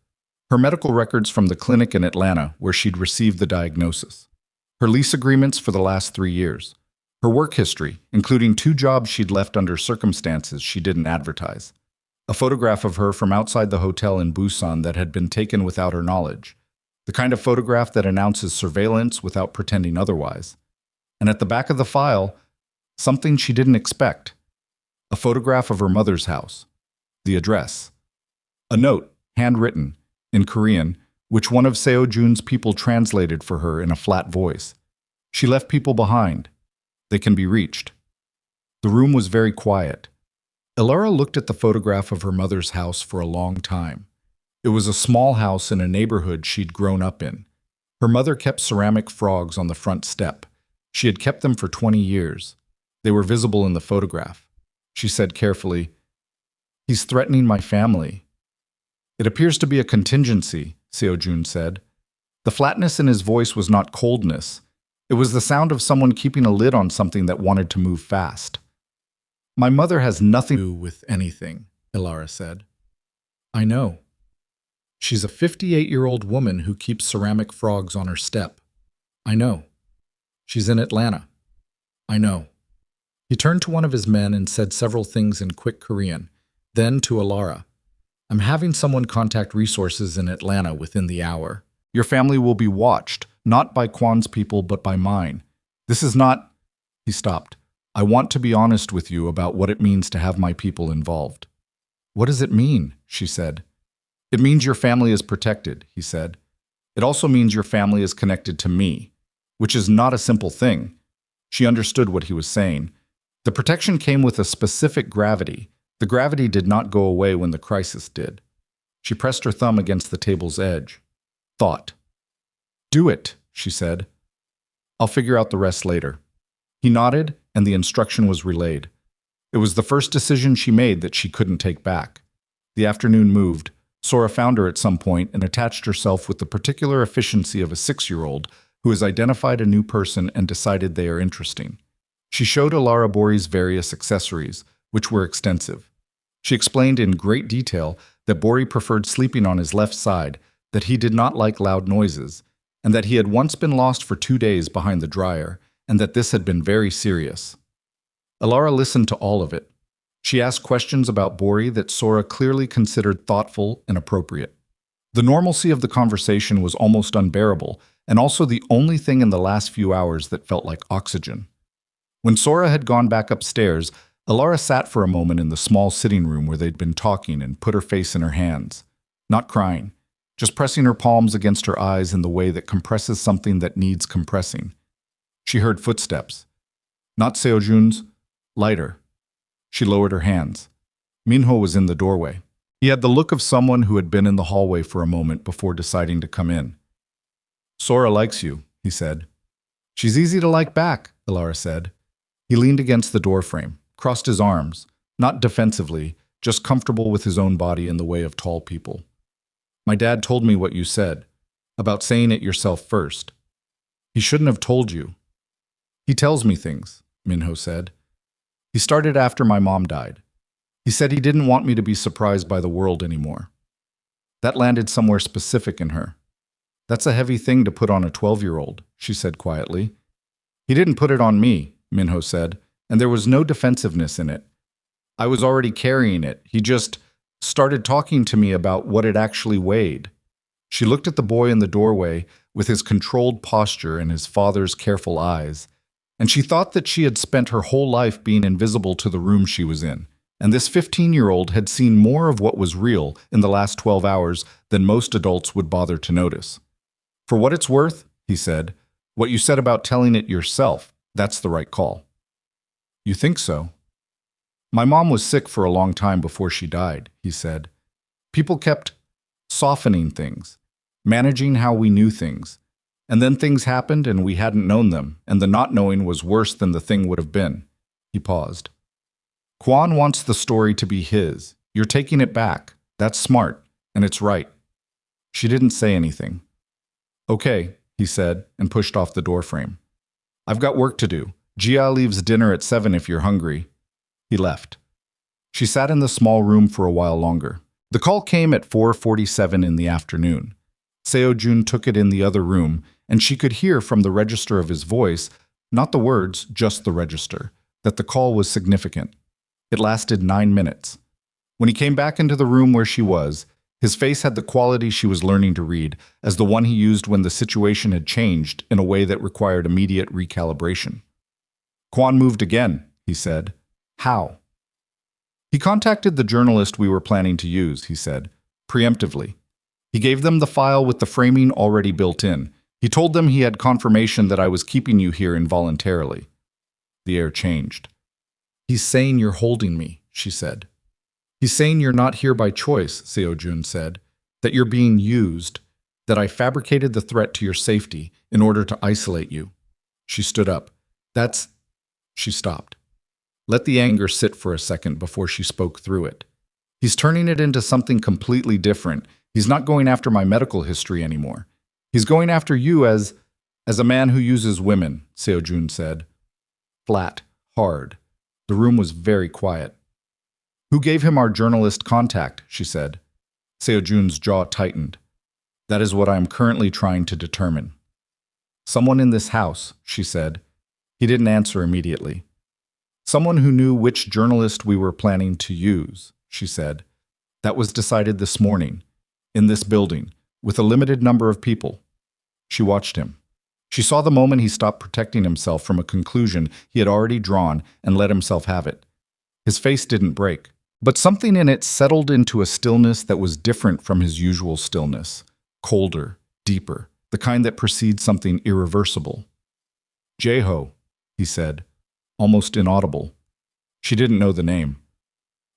A: Her medical records from the clinic in Atlanta where she'd received the diagnosis. Her lease agreements for the last 3 years. Her work history, including 2 jobs she'd left under circumstances she didn't advertise. A photograph of her from outside the hotel in Busan that had been taken without her knowledge. The kind of photograph that announces surveillance without pretending otherwise. And at the back of the file, something she didn't expect. A photograph of her mother's house. The address. A note, handwritten, in Korean, which one of Seo-jun's people translated for her in a flat voice. She left people behind. They can be reached. The room was very quiet. Elara looked at the photograph of her mother's house for a long time. It was a small house in a neighborhood she'd grown up in. Her mother kept ceramic frogs on the front step. She had kept them for 20 years. They were visible in the photograph. She said carefully, "He's threatening my family." "It appears to be a contingency," Seo-jun said. The flatness in his voice was not coldness. It was the sound of someone keeping a lid on something that wanted to move fast. "My mother has nothing to do with anything," Elara said. "I know. She's a 58-year-old woman who keeps ceramic frogs on her step. I know. She's in Atlanta. I know." He turned to one of his men and said several things in quick Korean. Then to Elara, "I'm having someone contact resources in Atlanta within the hour. Your family will be watched, not by Kwan's people but by mine. This is not—" He stopped. "I want to be honest with you about what it means to have my people involved." "What does it mean?" she said. "It means your family is protected," he said. "It also means your family is connected to me, which is not a simple thing." She understood what he was saying. The protection came with a specific gravity. The gravity did not go away when the crisis did. She pressed her thumb against the table's edge. Thought. "Do it," she said. "I'll figure out the rest later." He nodded, and the instruction was relayed. It was the first decision she made that she couldn't take back. The afternoon moved. Sora found her at some point and attached herself with the particular efficiency of a 6-year-old who has identified a new person and decided they are interesting. She showed Elara Bori's various accessories, which were extensive. She explained in great detail that Bori preferred sleeping on his left side, that he did not like loud noises, and that he had once been lost for 2 days behind the dryer, and that this had been very serious. Elara listened to all of it. She asked questions about Bori that Sora clearly considered thoughtful and appropriate. The normalcy of the conversation was almost unbearable, and also the only thing in the last few hours that felt like oxygen. When Sora had gone back upstairs, Elara sat for a moment in the small sitting room where they'd been talking and put her face in her hands. Not crying, just pressing her palms against her eyes in the way that compresses something that needs compressing. She heard footsteps. Not Seo-jun's, lighter. She lowered her hands. Minho was in the doorway. He had the look of someone who had been in the hallway for a moment before deciding to come in. "Sora likes you," he said. "She's easy to like back," Elara said. He leaned against the doorframe, crossed his arms, not defensively, just comfortable with his own body in the way of tall people. "My dad told me what you said, about saying it yourself first. He shouldn't have told you." "He tells me things," Minho said. "He started after my mom died. He said he didn't want me to be surprised by the world anymore." That landed somewhere specific in her. "That's a heavy thing to put on a 12-year-old, she said quietly. "He didn't put it on me," Minho said, and there was no defensiveness in it. I was already carrying it. He just started talking to me about what it actually weighed. She looked at the boy in the doorway with his controlled posture and his father's careful eyes, and she thought that she had spent her whole life being invisible to the room she was in, and this 15-year-old had seen more of what was real in the last 12 hours than most adults would bother to notice. For what it's worth, he said, what you said about telling it yourself, that's the right call. You think so? My mom was sick for a long time before she died, he said. People kept softening things, managing how we knew things. And then things happened and we hadn't known them, and the not knowing was worse than the thing would have been. He paused. Kwan wants the story to be his. You're taking it back. That's smart, and it's right. She didn't say anything. Okay, he said, and pushed off the doorframe. I've got work to do. Jia leaves dinner at 7 if you're hungry. He left. She sat in the small room for a while longer. The call came at 4:47 in the afternoon. Seo-jun took it in the other room, and she could hear from the register of his voice, not the words, just the register, that the call was significant. It lasted 9 minutes. When he came back into the room where she was, his face had the quality she was learning to read, as the one he used when the situation had changed in a way that required immediate recalibration. Kwan moved again, he said. How? He contacted the journalist we were planning to use, he said, preemptively. He gave them the file with the framing already built in. He told them he had confirmation that I was keeping you here involuntarily. The air changed. He's saying you're holding me, she said. He's saying you're not here by choice, Seo-jun said, that you're being used, that I fabricated the threat to your safety in order to isolate you. She stood up. She stopped. Let the anger sit for a second before she spoke through it. He's turning it into something completely different. He's not going after my medical history anymore. He's going after you as a man who uses women, Seo-jun said. Flat, hard. The room was very quiet. Who gave him our journalist contact, she said. Seo-jun's jaw tightened. That is what I am currently trying to determine. Someone in this house, she said. He didn't answer immediately. Someone who knew which journalist we were planning to use, she said. That was decided this morning, in this building, with a limited number of people. She watched him. She saw the moment he stopped protecting himself from a conclusion he had already drawn and let himself have it. His face didn't break, but something in it settled into a stillness that was different from his usual stillness, colder, deeper, the kind that precedes something irreversible. Jae-ho, he said, almost inaudible. She didn't know the name.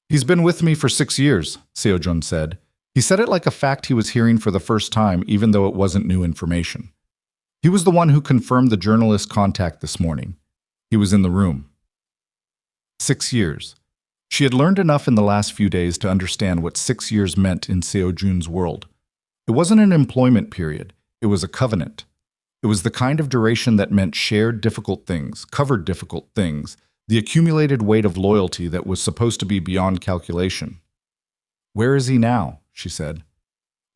A: He's been with me for 6 years, Seo-jun said. He said it like a fact he was hearing for the first time, even though it wasn't new information. He was the one who confirmed the journalist contact this morning. He was in the room. 6 years. She had learned enough in the last few days to understand what 6 years meant in Seo-jun's world. It wasn't an employment period. It was a covenant. It was the kind of duration that meant shared difficult things, covered difficult things, the accumulated weight of loyalty that was supposed to be beyond calculation. Where is he now? She said.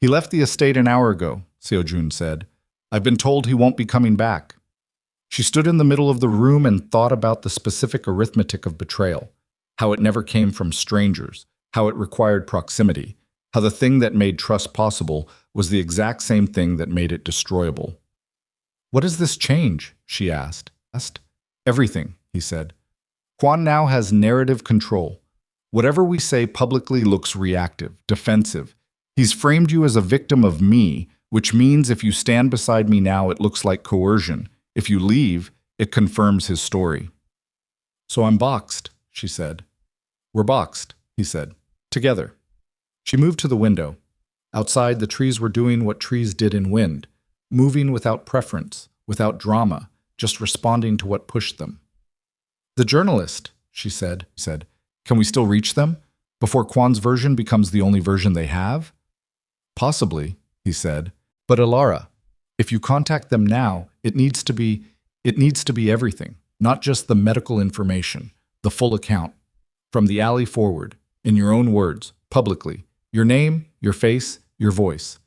A: He left the estate an hour ago, Seo-jun said. I've been told he won't be coming back. She stood in the middle of the room and thought about the specific arithmetic of betrayal, how it never came from strangers, how it required proximity, how the thing that made trust possible was the exact same thing that made it destroyable. What does this change? She asked. Everything, he said. Kwan now has narrative control. Whatever we say publicly looks reactive, defensive. He's framed you as a victim of me, which means if you stand beside me now, it looks like coercion. If you leave, it confirms his story. So I'm boxed, she said. We're boxed, he said. Together. She moved to the window. Outside, the trees were doing what trees did in wind, moving without preference, without drama, just responding to what pushed them. The journalist, she said, can we still reach them? Before Kwan's version becomes the only version they have? Possibly, he said. But Elara, if you contact them now, it needs to be everything, not just the medical information, the full account. From the alley forward, in your own words, publicly, your name, your face, your voice.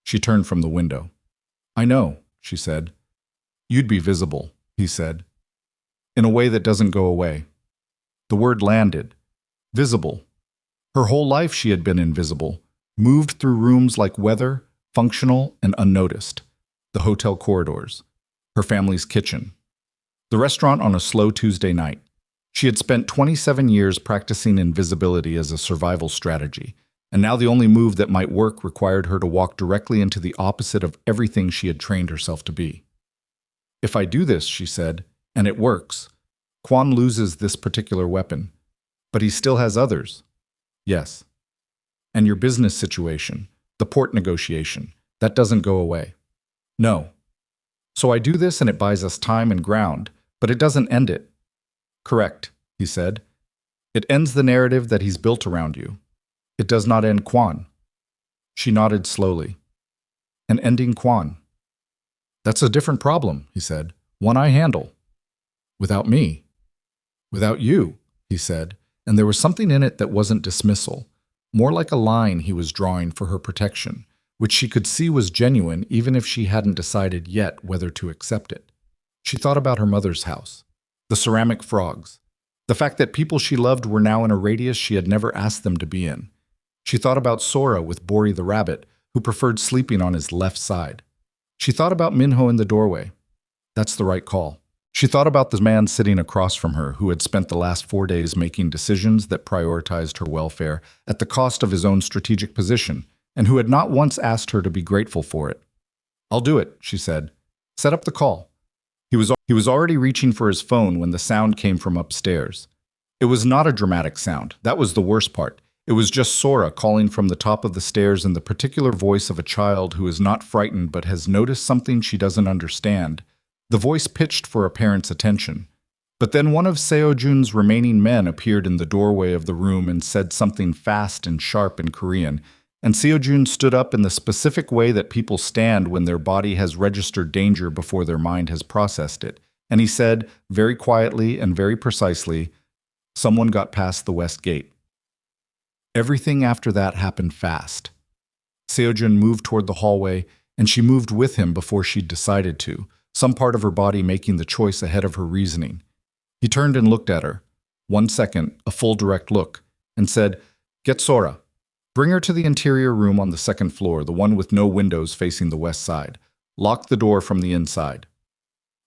A: She turned from the window. I know, she said. You'd be visible, he said. in a way that doesn't go away. The word landed. Visible. Her whole life she had been invisible, moved through rooms like weather, functional and unnoticed. The hotel corridors. Her family's kitchen. The restaurant on a slow Tuesday night. She had spent 27 years practicing invisibility as a survival strategy, and now the only move that might work required her to walk directly into the opposite of everything she had trained herself to be. If I do this, she said, and it works, Quan loses this particular weapon, but he still has others. Yes. And your business situation, the port negotiation, that doesn't go away. No. So I do this and it buys us time and ground, but it doesn't end it. Correct, he said. It ends the narrative that he's built around you. It does not end Quan. She nodded slowly. An ending Quan. That's a different problem, he said. One I handle. Without me. Without you, he said, and there was something in it that wasn't dismissal, more like a line he was drawing for her protection, which she could see was genuine even if she hadn't decided yet whether to accept it. She thought about her mother's house, the ceramic frogs, the fact that people she loved were now in a radius she had never asked them to be in. She thought about Sora with Bori the rabbit, who preferred sleeping on his left side. She thought about Minho in the doorway. That's the right call. She thought about the man sitting across from her who had spent the last 4 days making decisions that prioritized her welfare at the cost of his own strategic position, and who had not once asked her to be grateful for it. I'll do it, she said. Set up the call. He was already reaching for his phone when the sound came from upstairs. It was not a dramatic sound. That was the worst part. It was just Sora calling from the top of the stairs in the particular voice of a child who is not frightened but has noticed something she doesn't understand. The voice pitched for a parent's attention. But then one of Seo-jun's remaining men appeared in the doorway of the room and said something fast and sharp in Korean, and Seo-jun stood up in the specific way that people stand when their body has registered danger before their mind has processed it. And he said, very quietly and very precisely, someone got past the west gate. Everything after that happened fast. Seo-jun moved toward the hallway, and she moved with him before she'd decided to, some part of her body making the choice ahead of her reasoning. He turned and looked at her. 1 second, a full direct look, and said, Get Sora. Bring her to the interior room on the second floor, the one with no windows facing the west side. Lock the door from the inside.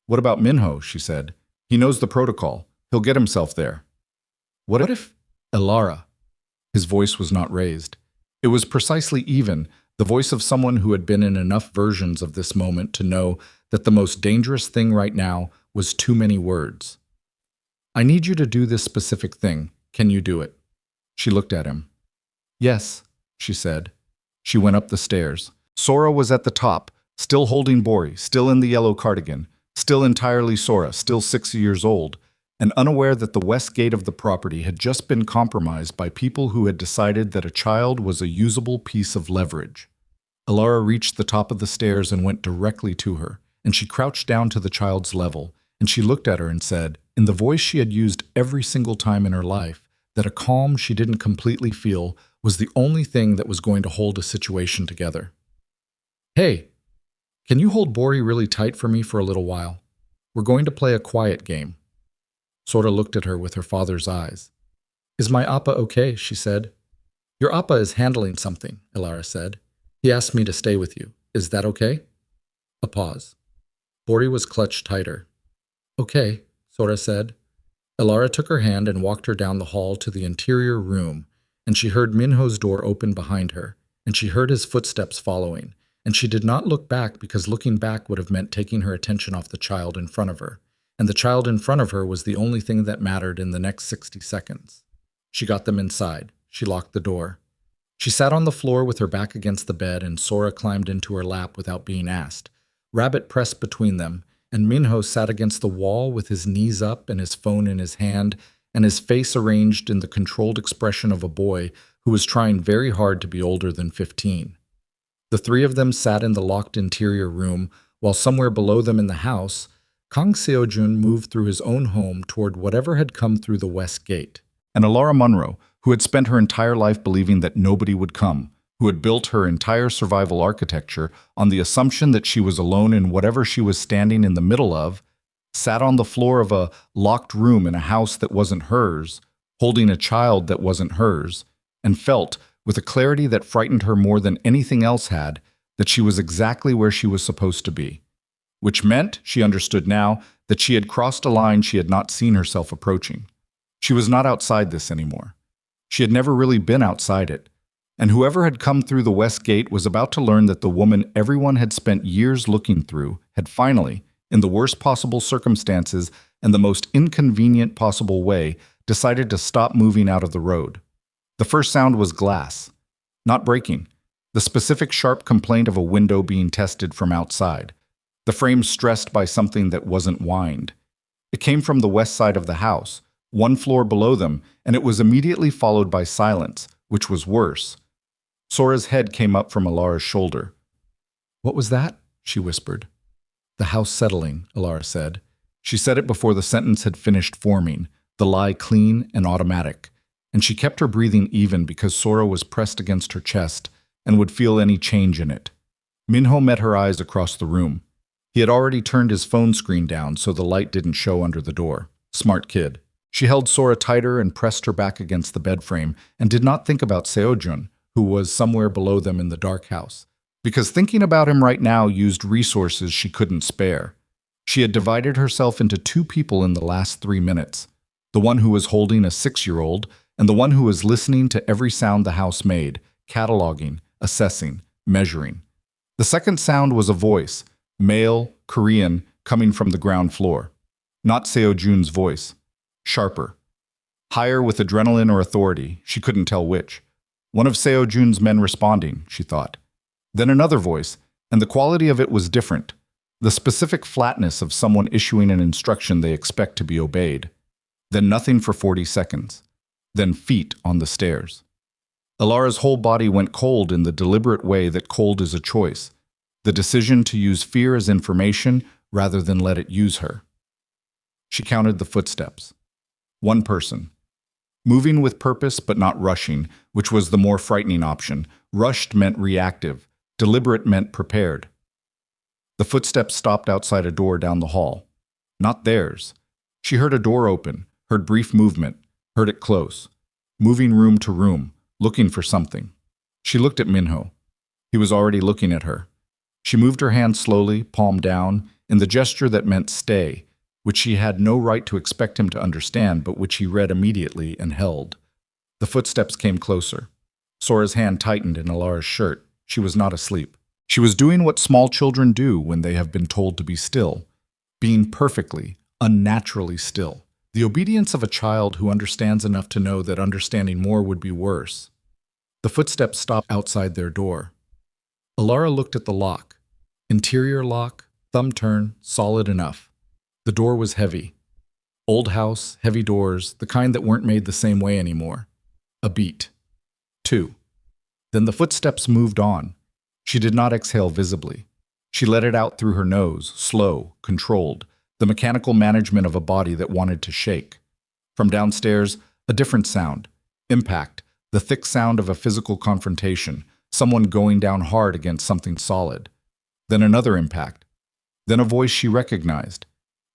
A: What about Minho? She said. He knows the protocol. He'll get himself there. What if Elara? His voice was not raised. It was precisely even, the voice of someone who had been in enough versions of this moment to know that the most dangerous thing right now was too many words. I need you to do this specific thing. Can you do it? She looked at him. Yes, she said. She went up the stairs. Sora was at the top, still holding Bori, still in the yellow cardigan, still entirely Sora, still 6 years old, and unaware that the west gate of the property had just been compromised by people who had decided that a child was a usable piece of leverage. Elara reached the top of the stairs and went directly to her, and she crouched down to the child's level, and she looked at her and said, in the voice she had used every single time in her life, that a calm she didn't completely feel was the only thing that was going to hold a situation together. Hey, can you hold Bori really tight for me for a little while? We're going to play a quiet game. Sora looked at her with her father's eyes. Is my Appa okay? She said. Your Appa is handling something, Elara said. He asked me to stay with you. Is that okay? A pause. Bori was clutched tighter. Okay, Sora said. Elara took her hand and walked her down the hall to the interior room, and she heard Minho's door open behind her, and she heard his footsteps following, and she did not look back because looking back would have meant taking her attention off the child in front of her, and the child in front of her was the only thing that mattered in the next 60 seconds. She got them inside. She locked the door. She sat on the floor with her back against the bed, and Sora climbed into her lap without being asked. Rabbit pressed between them, and Minho sat against the wall with his knees up and his phone in his hand, and his face arranged in the controlled expression of a boy who was trying very hard to be older than 15. The three of them sat in the locked interior room, while somewhere below them in the house, Kang Seo-jun moved through his own home toward whatever had come through the west gate. And Elara Monroe, who had spent her entire life believing that nobody would come, who had built her entire survival architecture on the assumption that she was alone in whatever she was standing in the middle of, sat on the floor of a locked room in a house that wasn't hers, holding a child that wasn't hers, and felt, with a clarity that frightened her more than anything else had, that she was exactly where she was supposed to be. Which meant, she understood now, that she had crossed a line she had not seen herself approaching. She was not outside this anymore. She had never really been outside it. And whoever had come through the West Gate was about to learn that the woman everyone had spent years looking through had finally, in the worst possible circumstances and the most inconvenient possible way, decided to stop moving out of the road. The first sound was glass. Not breaking. The specific sharp complaint of a window being tested from outside. The frame stressed by something that wasn't wind. It came from the west side of the house, one floor below them, and it was immediately followed by silence, which was worse. Sora's head came up from Elara's shoulder. "What was that?" she whispered. "The house settling," Elara said. She said it before the sentence had finished forming, the lie clean and automatic, and she kept her breathing even because Sora was pressed against her chest and would feel any change in it. Minho met her eyes across the room. He had already turned his phone screen down so the light didn't show under the door. Smart kid. She held Sora tighter and pressed her back against the bed frame and did not think about Seojun, who was somewhere below them in the dark house, because thinking about him right now used resources she couldn't spare. She had divided herself into two people in the last 3 minutes, the one who was holding a 6-year-old and the one who was listening to every sound the house made, cataloging, assessing, measuring. The second sound was a voice, male, Korean, coming from the ground floor. Not Seojun's voice. Sharper. Higher with adrenaline or authority, she couldn't tell which. One of Seojun's men responding, she thought. Then another voice, and the quality of it was different. The specific flatness of someone issuing an instruction they expect to be obeyed. Then nothing for 40 seconds. Then feet on the stairs. Elara's whole body went cold in the deliberate way that cold is a choice. The decision to use fear as information rather than let it use her. She counted the footsteps. One person. Moving with purpose but not rushing, which was the more frightening option. Rushed meant reactive. Deliberate meant prepared. The footsteps stopped outside a door down the hall. Not theirs. She heard a door open, heard brief movement, heard it close. Moving room to room, looking for something. She looked at Minho. He was already looking at her. She moved her hand slowly, palm down, in the gesture that meant stay, which she had no right to expect him to understand, but which he read immediately and held. The footsteps came closer. Sora's hand tightened in Elara's shirt. She was not asleep. She was doing what small children do when they have been told to be still, being perfectly, unnaturally still. The obedience of a child who understands enough to know that understanding more would be worse. The footsteps stopped outside their door. Elara looked at the lock. Interior lock, thumb turn, solid enough. The door was heavy. Old house, heavy doors, the kind that weren't made the same way anymore. A beat. 2. Then the footsteps moved on. She did not exhale visibly. She let it out through her nose, slow, controlled, the mechanical management of a body that wanted to shake. From downstairs, a different sound. Impact, the thick sound of a physical confrontation, someone going down hard against something solid. Then another impact. Then a voice she recognized.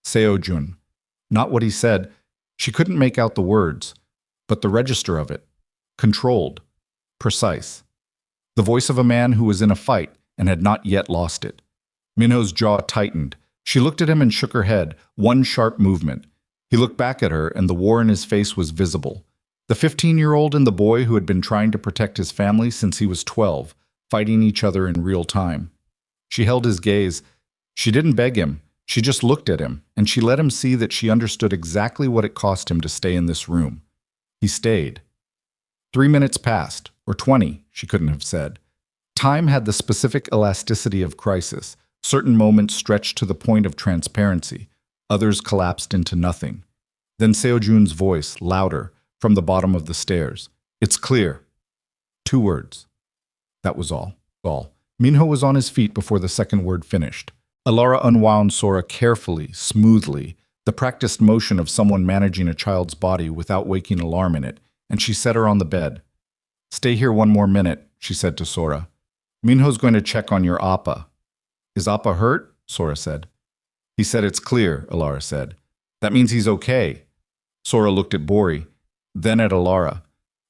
A: Seojun. Not what he said. She couldn't make out the words, but the register of it. Controlled. Precise. The voice of a man who was in a fight and had not yet lost it. Minho's jaw tightened. She looked at him and shook her head, one sharp movement. He looked back at her, and the war in his face was visible. The 15-year-old and the boy who had been trying to protect his family since he was 12, fighting each other in real time. She held his gaze. She didn't beg him. She just looked at him, and she let him see that she understood exactly what it cost him to stay in this room. He stayed. 3 minutes passed, or 20, she couldn't have said. Time had the specific elasticity of crisis. Certain moments stretched to the point of transparency. Others collapsed into nothing. Then Seojun's voice, louder, from the bottom of the stairs. "It's clear." 2 words. That was all. Minho was on his feet before the second word finished. Elara unwound Sora carefully, smoothly, the practiced motion of someone managing a child's body without waking alarm in it, and she set her on the bed. "Stay here 1 more minute," she said to Sora. "Minho's going to check on your appa." "Is appa hurt?" Sora said. He said it's clear, Elara said. That means he's okay. Sora looked at Bori, then at Elara.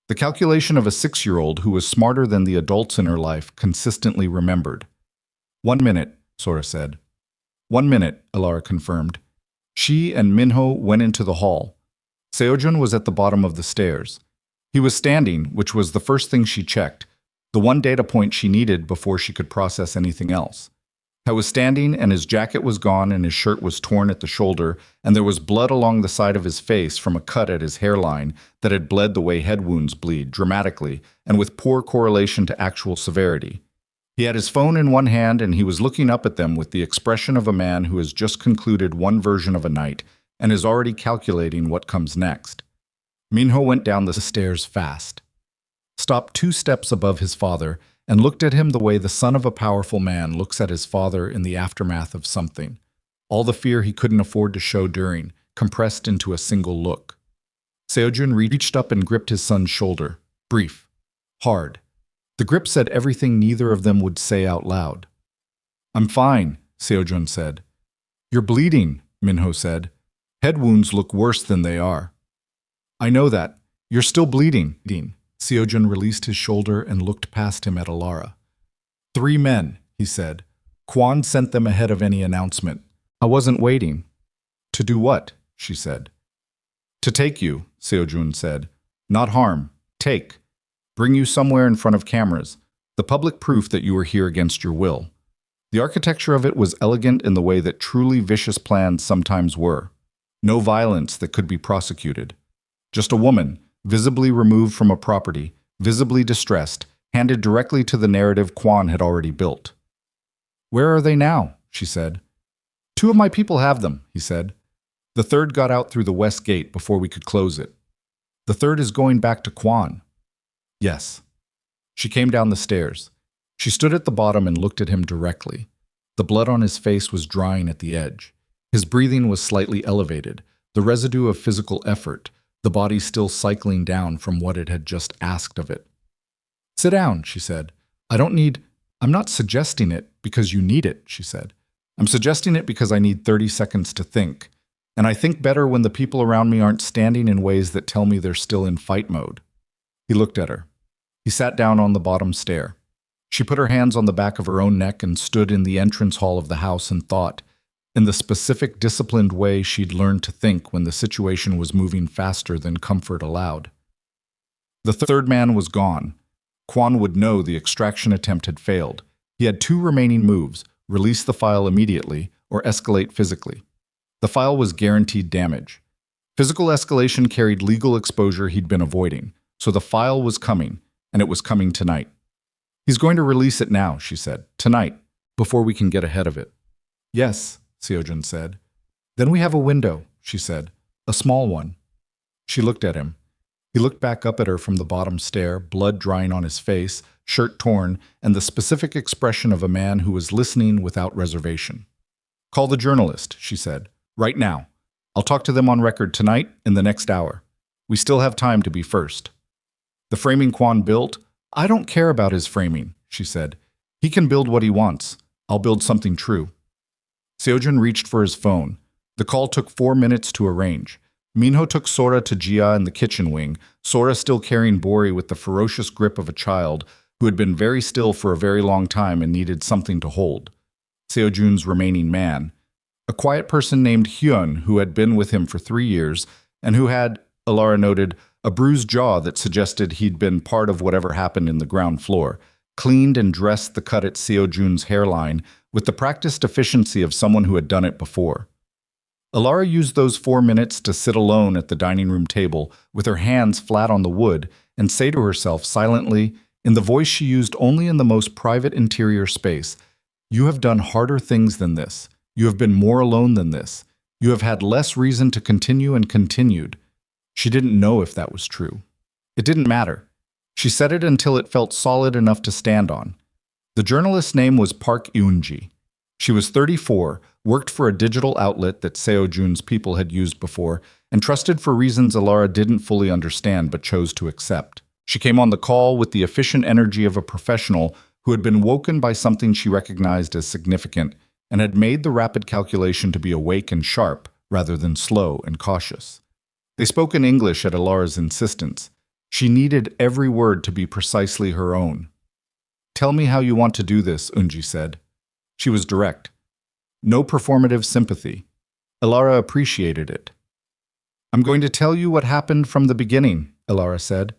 A: The calculation of a 6-year-old who was smarter than the adults in her life consistently remembered. 1 minute, Sora said. 1 minute, Elara confirmed. She and Minho went into the hall. Seojun was at the bottom of the stairs. He was standing, which was the first thing she checked, the one data point she needed before she could process anything else. He was standing, and his jacket was gone and his shirt was torn at the shoulder, and there was blood along the side of his face from a cut at his hairline that had bled the way head wounds bleed, dramatically, and with poor correlation to actual severity. He had his phone in one hand and he was looking up at them with the expression of a man who has just concluded one version of a night and is already calculating what comes next. Minho went down the stairs fast, stopped 2 steps above his father, and looked at him the way the son of a powerful man looks at his father in the aftermath of something. All the fear he couldn't afford to show during, compressed into a single look. Seojun reached up and gripped his son's shoulder. Brief. Hard. The grip said everything neither of them would say out loud. I'm fine, Seojun said. You're bleeding, Minho said. Head wounds look worse than they are. I know that. You're still bleeding. Seojun released his shoulder and looked past him at Elara. 3 men, he said. Kwon sent them ahead of any announcement. I wasn't waiting. To do what? She said. To take you, Seojun said. Not harm. Take. Bring you somewhere in front of cameras. The public proof that you were here against your will. The architecture of it was elegant in the way that truly vicious plans sometimes were. No violence that could be prosecuted. Just a woman, visibly removed from a property, visibly distressed, handed directly to the narrative Kwon had already built. Where are they now? She said. 2 of my people have them, he said. The 3rd got out through the west gate before we could close it. The 3rd is going back to Kwon. Yes. She came down the stairs. She stood at the bottom and looked at him directly. The blood on his face was drying at the edge. His breathing was slightly elevated, the residue of physical effort, the body still cycling down from what it had just asked of it. Sit down, she said. I'm not suggesting it because you need it, she said. I'm suggesting it because I need 30 seconds to think. And I think better when the people around me aren't standing in ways that tell me they're still in fight mode. He looked at her. He sat down on the bottom stair. She put her hands on the back of her own neck and stood in the entrance hall of the house and thought, in the specific disciplined way she'd learned to think when the situation was moving faster than comfort allowed. The 3rd man was gone. Kwon would know the extraction attempt had failed. He had 2 remaining moves, release the file immediately or escalate physically. The file was guaranteed damage. Physical escalation carried legal exposure he'd been avoiding, so the file was coming, and it was coming tonight. He's going to release it now, she said. Tonight, before we can get ahead of it. Yes, Seojun said. Then we have a window, she said. A small one. She looked at him. He looked back up at her from the bottom stair, blood drying on his face, shirt torn, and the specific expression of a man who was listening without reservation. Call the journalist, she said. Right now. I'll talk to them on record tonight, in the next hour. We still have time to be first. The framing Kwon built, I don't care about his framing, she said. He can build what he wants. I'll build something true. Seojun reached for his phone. The call took 4 minutes to arrange. Minho took Sora to Jia in the kitchen wing, Sora still carrying Bori with the ferocious grip of a child who had been very still for a very long time and needed something to hold. Seojun's remaining man, a quiet person named Hyun who had been with him for 3 years and who had, Elara noted, a bruised jaw that suggested he'd been part of whatever happened in the ground floor, cleaned and dressed the cut at Seojun's hairline with the practiced efficiency of someone who had done it before. Elara used those 4 minutes to sit alone at the dining room table with her hands flat on the wood and say to herself silently, in the voice she used only in the most private interior space, You have done harder things than this. You have been more alone than this. You have had less reason to continue and continued. She didn't know if that was true. It didn't matter. She said it until it felt solid enough to stand on. The journalist's name was Park Eun-ji. She was 34, worked for a digital outlet that Seojun's people had used before, and trusted for reasons Elara didn't fully understand but chose to accept. She came on the call with the efficient energy of a professional who had been woken by something she recognized as significant, and had made the rapid calculation to be awake and sharp rather than slow and cautious. They spoke in English at Elara's insistence. She needed every word to be precisely her own. "Tell me how you want to do this," Unji said. She was direct. No performative sympathy. Elara appreciated it. "I'm going to tell you what happened from the beginning," Elara said.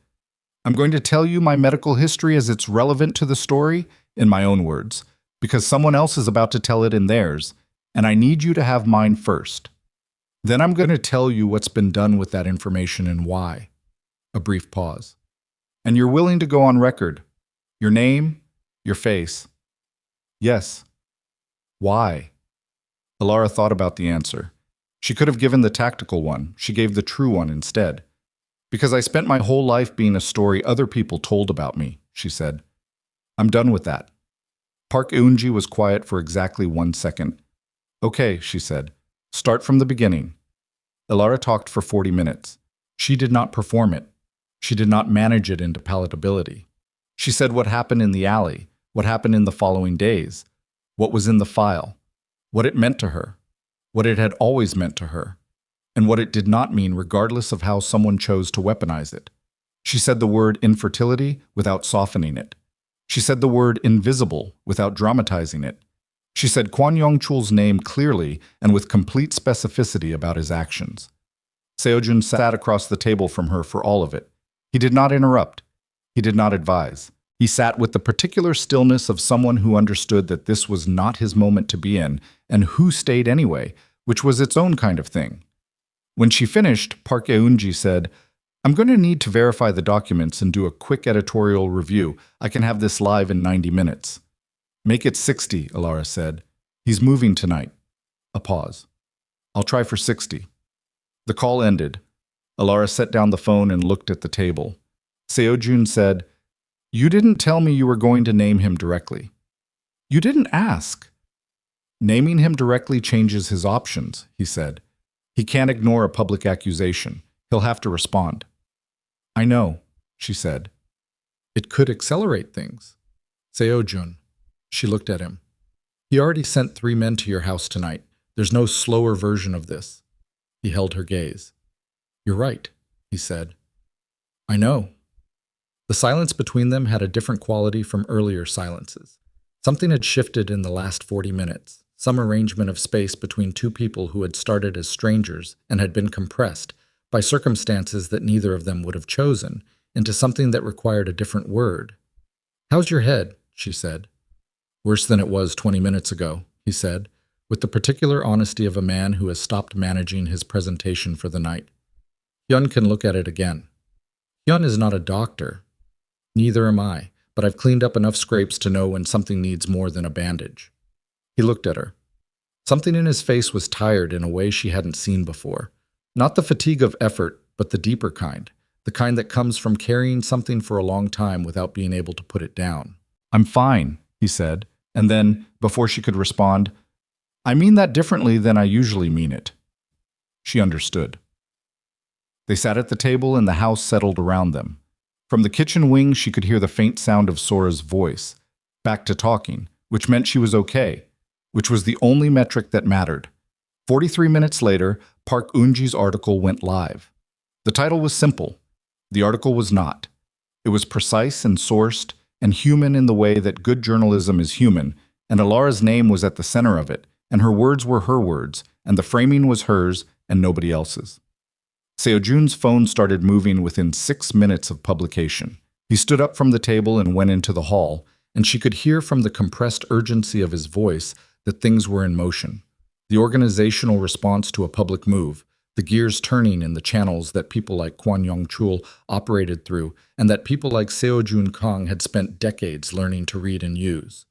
A: "I'm going to tell you my medical history as it's relevant to the story, in my own words, because someone else is about to tell it in theirs, and I need you to have mine first. Then I'm going to tell you what's been done with that information and why." A brief pause. "And you're willing to go on record? Your name? Your face?" "Yes." "Why?" Elara thought about the answer. She could have given the tactical one. She gave the true one instead. "Because I spent my whole life being a story other people told about me," she said. "I'm done with that." Park Eunji was quiet for exactly 1 second. "Okay," she said. "Start from the beginning." Elara talked for 40 minutes. She did not perform it. She did not manage it into palatability. She said what happened in the alley, what happened in the following days, what was in the file, what it meant to her, what it had always meant to her, and what it did not mean regardless of how someone chose to weaponize it. She said the word infertility without softening it. She said the word invisible without dramatizing it. She said Kwon Young-chul's name clearly and with complete specificity about his actions. Seojun sat across the table from her for all of it. He did not interrupt. He did not advise. He sat with the particular stillness of someone who understood that this was not his moment to be in, and who stayed anyway, which was its own kind of thing. When she finished, Park Eunji said, "I'm going to need to verify the documents and do a quick editorial review. I can have this live in 90 minutes. "Make it 60, Elara said. "He's moving tonight." A pause. "I'll try for 60. The call ended. Elara set down the phone and looked at the table. Seojun said, "You didn't tell me you were going to name him directly." "You didn't ask." "Naming him directly changes his options," he said. "He can't ignore a public accusation. He'll have to respond." "I know," she said. "It could accelerate things." "Seojun." She looked at him. "He already sent 3 men to your house tonight. There's no slower version of this." He held her gaze. "You're right," he said. "I know." The silence between them had a different quality from earlier silences. Something had shifted in the last 40 minutes, some arrangement of space between two people who had started as strangers and had been compressed, by circumstances that neither of them would have chosen, into something that required a different word. "How's your head?" she said. "Worse than it was 20 minutes ago," he said, with the particular honesty of a man who has stopped managing his presentation for the night. "Hyun can look at it again." "Hyun is not a doctor." "Neither am I, but I've cleaned up enough scrapes to know when something needs more than a bandage." He looked at her. Something in his face was tired in a way she hadn't seen before. Not the fatigue of effort, but the deeper kind, the kind that comes from carrying something for a long time without being able to put it down. "I'm fine," he said, and then, before she could respond, "I mean that differently than I usually mean it." She understood. They sat at the table and the house settled around them. From the kitchen wing she could hear the faint sound of Sora's voice, back to talking, which meant she was okay, which was the only metric that mattered. 43 minutes later, Park Eunji's article went live. The title was simple. The article was not. It was precise and sourced, and human in the way that good journalism is human, and Elara's name was at the center of it, and her words were her words, and the framing was hers and nobody else's. Seojun's phone started moving within 6 minutes of publication. He stood up from the table and went into the hall, and she could hear from the compressed urgency of his voice that things were in motion. The organizational response to a public move, the gears turning in the channels that people like Kwon Young-chul operated through, and that people like Seojun Kang had spent decades learning to read and use.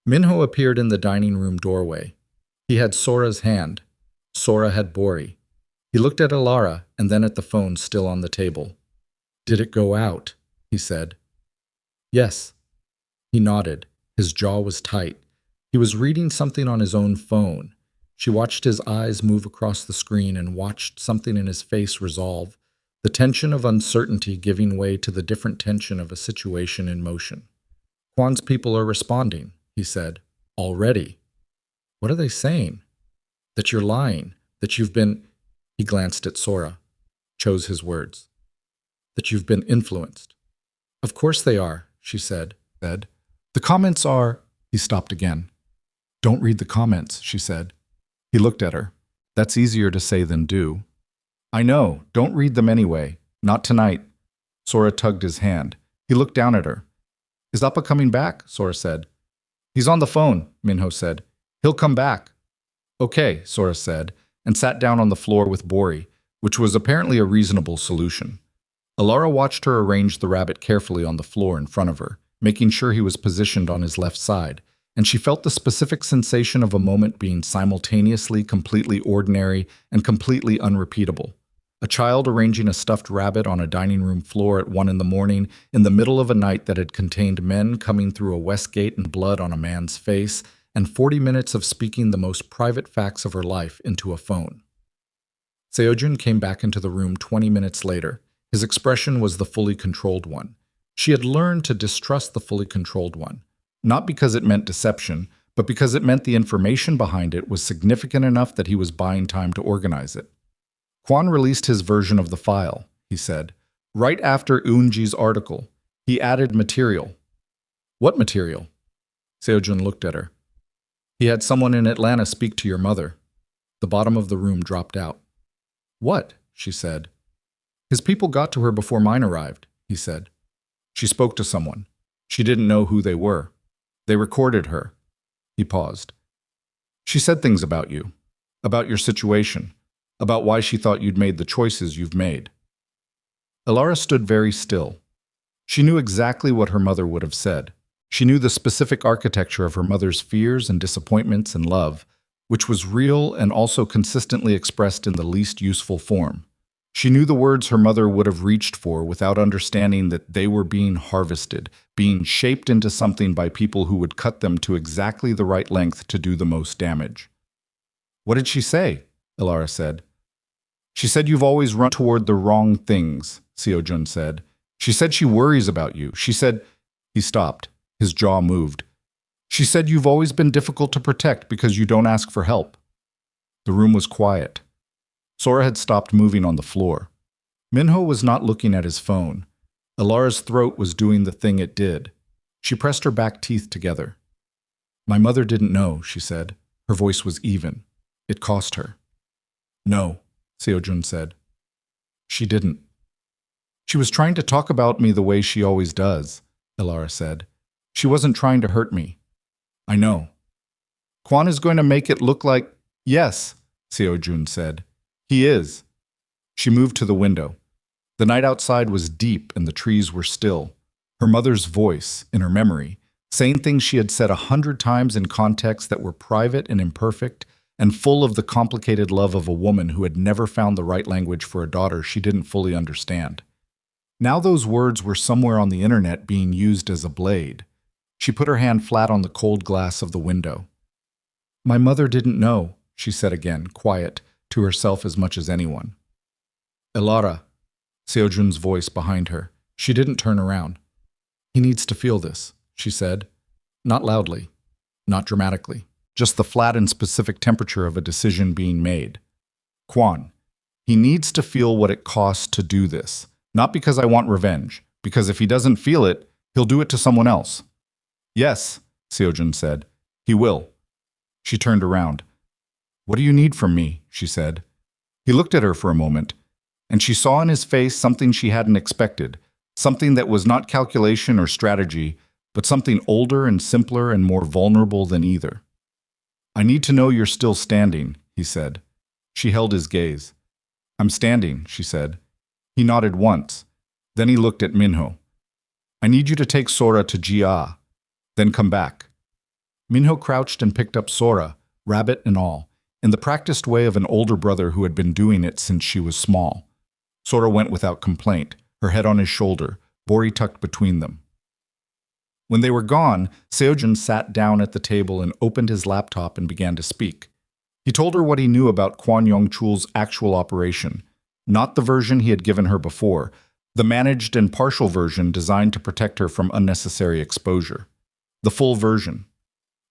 A: Minho appeared in the dining room doorway. He had Sora's hand. Sora had Bori. He looked at Elara and then at the phone still on the table. "Did it go out?" he said. "Yes." He nodded. His jaw was tight. He was reading something on his own phone. She watched his eyes move across the screen and watched something in his face resolve, the tension of uncertainty giving way to the different tension of a situation in motion. "Kwon's people are responding," he said. "Already." What are they saying? That you're lying, that you've been, he glanced at Sora, chose his words, that you've been influenced. Of course they are, she said. The comments are, he stopped again. Don't read the comments, she said. He looked at her. That's easier to say than do. I know, don't read them anyway. Not tonight. Sora tugged his hand. He looked down at her. Is Appa coming back? Sora said. He's on the phone, Minho said. He'll come back. Okay, Sora said, and sat down on the floor with Bori, which was apparently a reasonable solution. Elara watched her arrange the rabbit carefully on the floor in front of her, making sure he was positioned on his left side, and she felt the specific sensation of a moment being simultaneously completely ordinary and completely unrepeatable. A child arranging a stuffed rabbit on a dining room floor at 1 a.m. in the middle of a night that had contained men coming through a west gate and blood on a man's face, and 40 minutes of speaking the most private facts of her life into a phone. Seojun came back into the room 20 minutes later. His expression was the fully controlled one. She had learned to distrust the fully controlled one, not because it meant deception, but because it meant the information behind it was significant enough that he was buying time to organize it. Kwon released his version of the file, he said. Right after Eunji's article, he added material. What material? Seojun looked at her. He had someone in Atlanta speak to your mother. The bottom of the room dropped out. What? She said. His people got to her before mine arrived, he said. She spoke to someone. She didn't know who they were. They recorded her. He paused. She said things about you, about your situation, about why she thought you'd made the choices you've made. Elara stood very still. She knew exactly what her mother would have said. She knew the specific architecture of her mother's fears and disappointments and love, which was real and also consistently expressed in the least useful form. She knew the words her mother would have reached for without understanding that they were being harvested, being shaped into something by people who would cut them to exactly the right length to do the most damage. What did she say? Elara said. She said you've always run toward the wrong things, Seojun said. She said she worries about you. She said... He stopped. His jaw moved. She said you've always been difficult to protect because you don't ask for help. The room was quiet. Sora had stopped moving on the floor. Minho was not looking at his phone. Elara's throat was doing the thing it did. She pressed her back teeth together. My mother didn't know, she said. Her voice was even. It cost her. No, Seojun said. She didn't. She was trying to talk about me the way she always does, Elara said. She wasn't trying to hurt me. I know. Kwon is going to make it look like... Yes, Seojun said. He is. She moved to the window. The night outside was deep and the trees were still. Her mother's voice, in her memory, saying things she had said 100 times in contexts that were private and imperfect, and full of the complicated love of a woman who had never found the right language for a daughter she didn't fully understand. Now those words were somewhere on the internet being used as a blade. She put her hand flat on the cold glass of the window. My mother didn't know, she said again, quiet, to herself as much as anyone. Elara, Seojun's voice behind her. She didn't turn around. He needs to feel this, she said. Not loudly, not dramatically, just the flat and specific temperature of a decision being made. Kwon, he needs to feel what it costs to do this. Not because I want revenge, because if he doesn't feel it, he'll do it to someone else. Yes, Seojun said. He will. She turned around. What do you need from me? She said. He looked at her for a moment, and she saw in his face something she hadn't expected, something that was not calculation or strategy, but something older and simpler and more vulnerable than either. I need to know you're still standing, he said. She held his gaze. I'm standing, she said. He nodded once. Then he looked at Minho. I need you to take Sora to Jia, then come back. Minho crouched and picked up Sora, rabbit and all, in the practiced way of an older brother who had been doing it since she was small. Sora went without complaint, her head on his shoulder, Bori tucked between them. When they were gone, Seojun sat down at the table and opened his laptop and began to speak. He told her what he knew about Kwon Yong-chul's actual operation, not the version he had given her before, the managed and partial version designed to protect her from unnecessary exposure. The full version.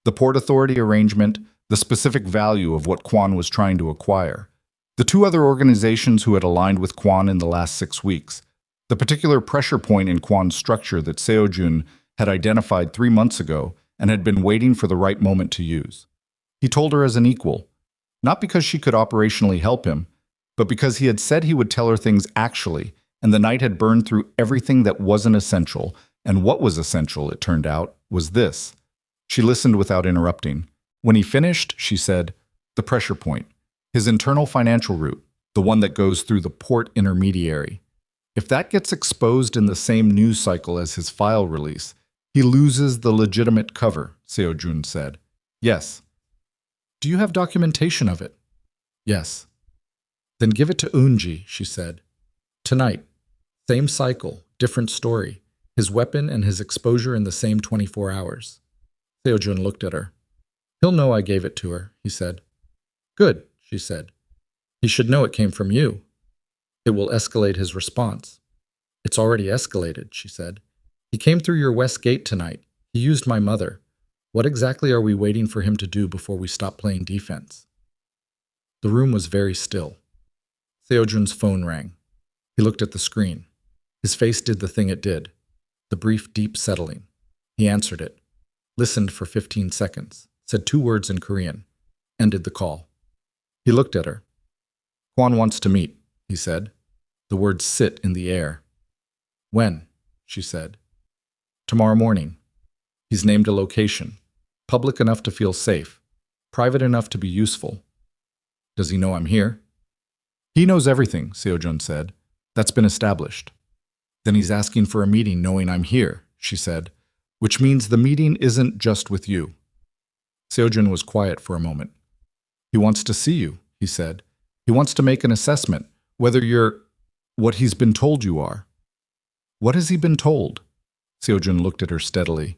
A: The Port Authority arrangement, the specific value of what Kwon was trying to acquire. The two other organizations who had aligned with Kwon in the last 6 weeks, the particular pressure point in Kwon's structure that Seojun had identified 3 months ago and had been waiting for the right moment to use. He told her as an equal, not because she could operationally help him, but because he had said he would tell her things actually, and the night had burned through everything that wasn't essential, and what was essential, it turned out, was this. She listened without interrupting. When he finished, she said, the pressure point, his internal financial route, the one that goes through the port intermediary. If that gets exposed in the same news cycle as his file release, he loses the legitimate cover, Seojun said. Yes. Do you have documentation of it? Yes. Then give it to Eunji, she said. Tonight. Same cycle, different story. His weapon and his exposure in the same 24 hours. Seojun looked at her. He'll know I gave it to her, he said. Good, she said. He should know it came from you. It will escalate his response. It's already escalated, she said. He came through your west gate tonight. He used my mother. What exactly are we waiting for him to do before we stop playing defense? The room was very still. Seojun's phone rang. He looked at the screen. His face did the thing it did. The brief, deep settling. He answered it. Listened for 15 seconds. Said 2 words in Korean. Ended the call. He looked at her. Kwon wants to meet, he said. The words sit in the air. When? She said. Tomorrow morning. He's named a location. Public enough to feel safe. Private enough to be useful. Does he know I'm here? He knows everything, Seojun said. That's been established. Then he's asking for a meeting knowing I'm here, she said, which means the meeting isn't just with you. Seojun was quiet for a moment. He wants to see you, he said. He wants to make an assessment, whether you're what he's been told you are. What has he been told? Seojun looked at her steadily.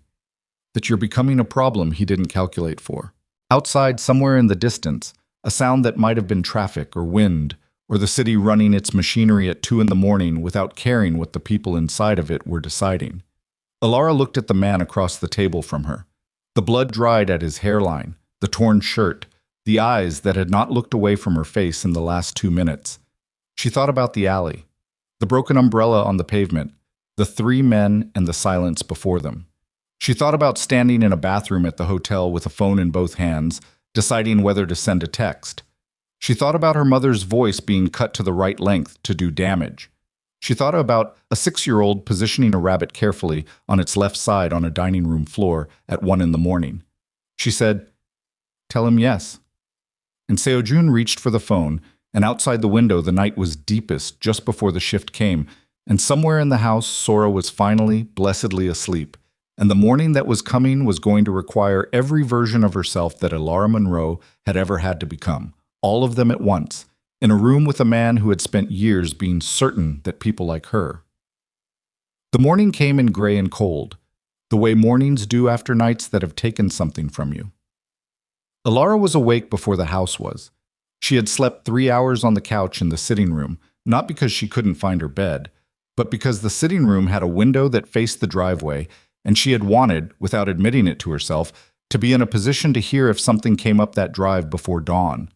A: That you're becoming a problem he didn't calculate for. Outside, somewhere in the distance, a sound that might have been traffic or wind, or the city running its machinery at 2 a.m. without caring what the people inside of it were deciding. Elara looked at the man across the table from her. The blood dried at his hairline, the torn shirt, the eyes that had not looked away from her face in the last 2 minutes. She thought about the alley, the broken umbrella on the pavement, the 3 men and the silence before them. She thought about standing in a bathroom at the hotel with a phone in both hands, deciding whether to send a text. She thought about her mother's voice being cut to the right length to do damage. She thought about a 6-year-old positioning a rabbit carefully on its left side on a dining room floor at 1 a.m. She said, "Tell him yes." And Seojun reached for the phone, and outside the window the night was deepest just before the shift came, and somewhere in the house Sora was finally, blessedly asleep, and the morning that was coming was going to require every version of herself that Elara Monroe had ever had to become, all of them at once, in a room with a man who had spent years being certain that people like her. The morning came in gray and cold, the way mornings do after nights that have taken something from you. Elara was awake before the house was. She had slept 3 hours on the couch in the sitting room, not because she couldn't find her bed, but because the sitting room had a window that faced the driveway, and she had wanted, without admitting it to herself, to be in a position to hear if something came up that drive before dawn.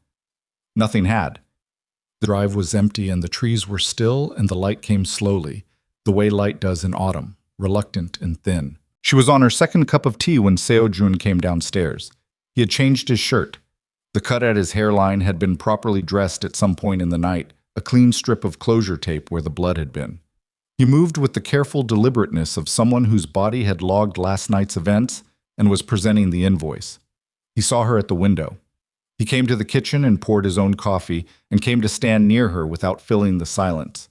A: Nothing had. The drive was empty and the trees were still and the light came slowly, the way light does in autumn, reluctant and thin. She was on her second cup of tea when Seojun came downstairs. He had changed his shirt. The cut at his hairline had been properly dressed at some point in the night, a clean strip of closure tape where the blood had been. He moved with the careful deliberateness of someone whose body had logged last night's events and was presenting the invoice. He saw her at the window. He came to the kitchen and poured his own coffee and came to stand near her without filling the silence.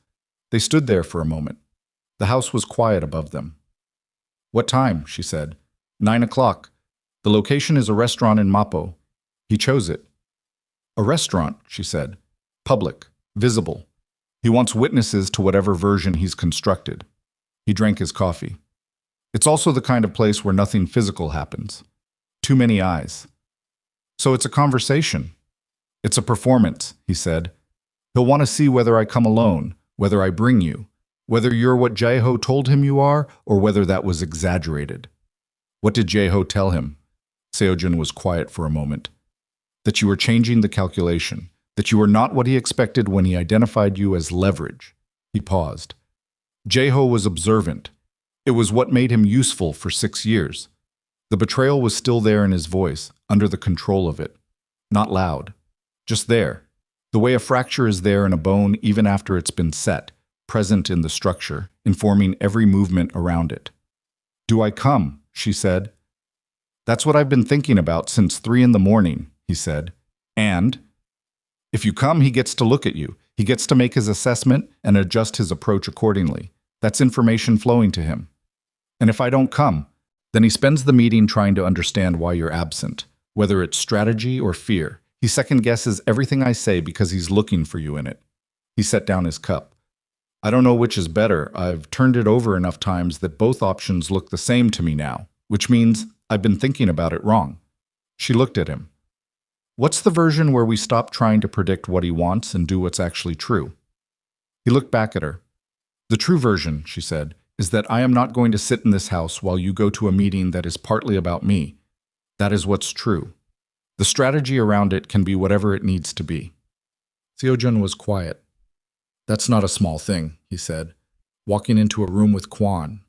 A: They stood there for a moment. The house was quiet above them. "What time?" she said. 9 o'clock. The location is a restaurant in Mapo. He chose it. A restaurant, she said. Public, visible. He wants witnesses to whatever version he's constructed. He drank his coffee. It's also the kind of place where nothing physical happens. Too many eyes. So it's a conversation. It's a performance, he said. He'll want to see whether I come alone, whether I bring you, whether you're what Jae-ho told him you are, or whether that was exaggerated. What did Jae-ho tell him? Seojun was quiet for a moment. that you were changing the calculation, that you were not what he expected when he identified you as leverage. He paused. Jeho was observant. It was what made him useful for 6 years. The betrayal was still there in his voice, under the control of it. Not loud. Just there. The way a fracture is there in a bone even after it's been set, present in the structure, informing every movement around it. "Do I come?" she said. "That's what I've been thinking about since 3 in the morning," he said. "And if you come, he gets to look at you. He gets to make his assessment and adjust his approach accordingly. That's information flowing to him. And if I don't come, then he spends the meeting trying to understand why you're absent, whether it's strategy or fear. He second-guesses everything I say because he's looking for you in it." He set down his cup. "I don't know which is better. I've turned it over enough times that both options look the same to me now, which means I've been thinking about it wrong." She looked at him. "What's the version where we stop trying to predict what he wants and do what's actually true?" He looked back at her. "The true version," she said, "is that I am not going to sit in this house while you go to a meeting that is partly about me. That is what's true. The strategy around it can be whatever it needs to be." Seojun was quiet. "That's not a small thing," he said, walking into a room with Kwon.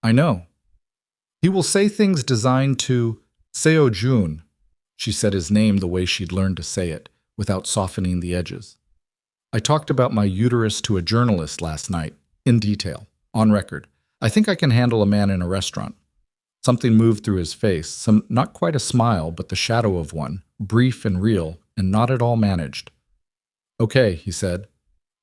A: "I know. He will say things designed to Seojun." She said his name the way she'd learned to say it, without softening the edges. "I talked about my uterus to a journalist last night, in detail, on record. I think I can handle a man in a restaurant." Something moved through his face, not quite a smile, but the shadow of one, brief and real, and not at all managed. "Okay," he said.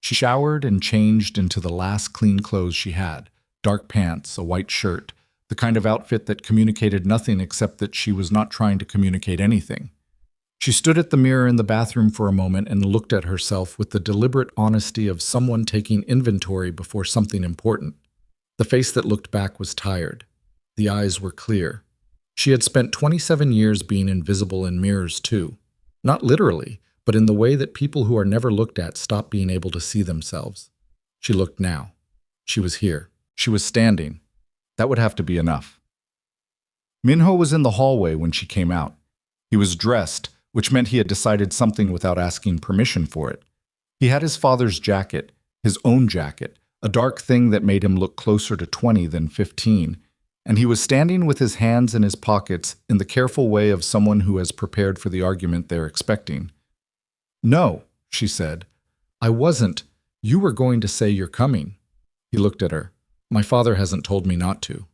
A: She showered and changed into the last clean clothes she had, dark pants, a white shirt, the kind of outfit that communicated nothing except that she was not trying to communicate anything. She stood at the mirror in the bathroom for a moment and looked at herself with the deliberate honesty of someone taking inventory before something important. The face that looked back was tired. The eyes were clear. She had spent 27 years being invisible in mirrors too. Not literally, but in the way that people who are never looked at stop being able to see themselves. She looked now. She was here. She was standing. That would have to be enough. Minho was in the hallway when she came out. He was dressed, which meant he had decided something without asking permission for it. He had his father's jacket, his own jacket, a dark thing that made him look closer to 20 than 15, and he was standing with his hands in his pockets in the careful way of someone who has prepared for the argument they're expecting. "No," she said. "I wasn't. You were going to say you're coming." He looked at her. "My father hasn't told me not to.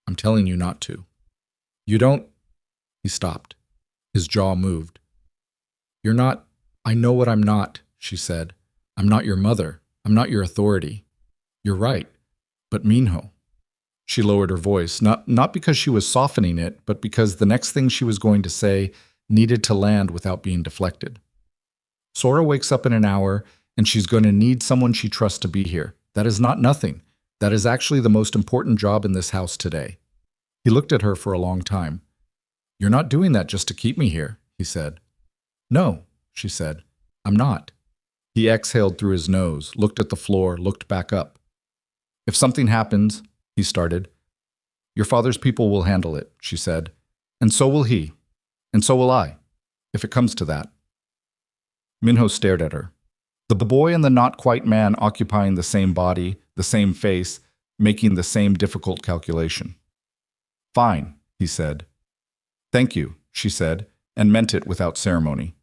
A: I'm telling you not to." "You don't—" He stopped. His jaw moved. "You're not—" "I know what I'm not," she said. "I'm not your mother. I'm not your authority. You're right. But Minho." She lowered her voice, not because she was softening it, but because the next thing she was going to say needed to land without being deflected. "Sora wakes up in an hour, and she's going to need someone she trusts to be here. That is not nothing. That is actually the most important job in this house today." He looked at her for a long time. "You're not doing that just to keep me here," he said. "No," she said. "I'm not." He exhaled through his nose, looked at the floor, looked back up. "If something happens," he started. "Your father's people will handle it," she said. "And so will he. And so will I, if it comes to that." Minho stared at her. The boy and the not-quite man occupying the same body, the same face, making the same difficult calculation. "Fine," he said. "Thank you," she said, and meant it without ceremony.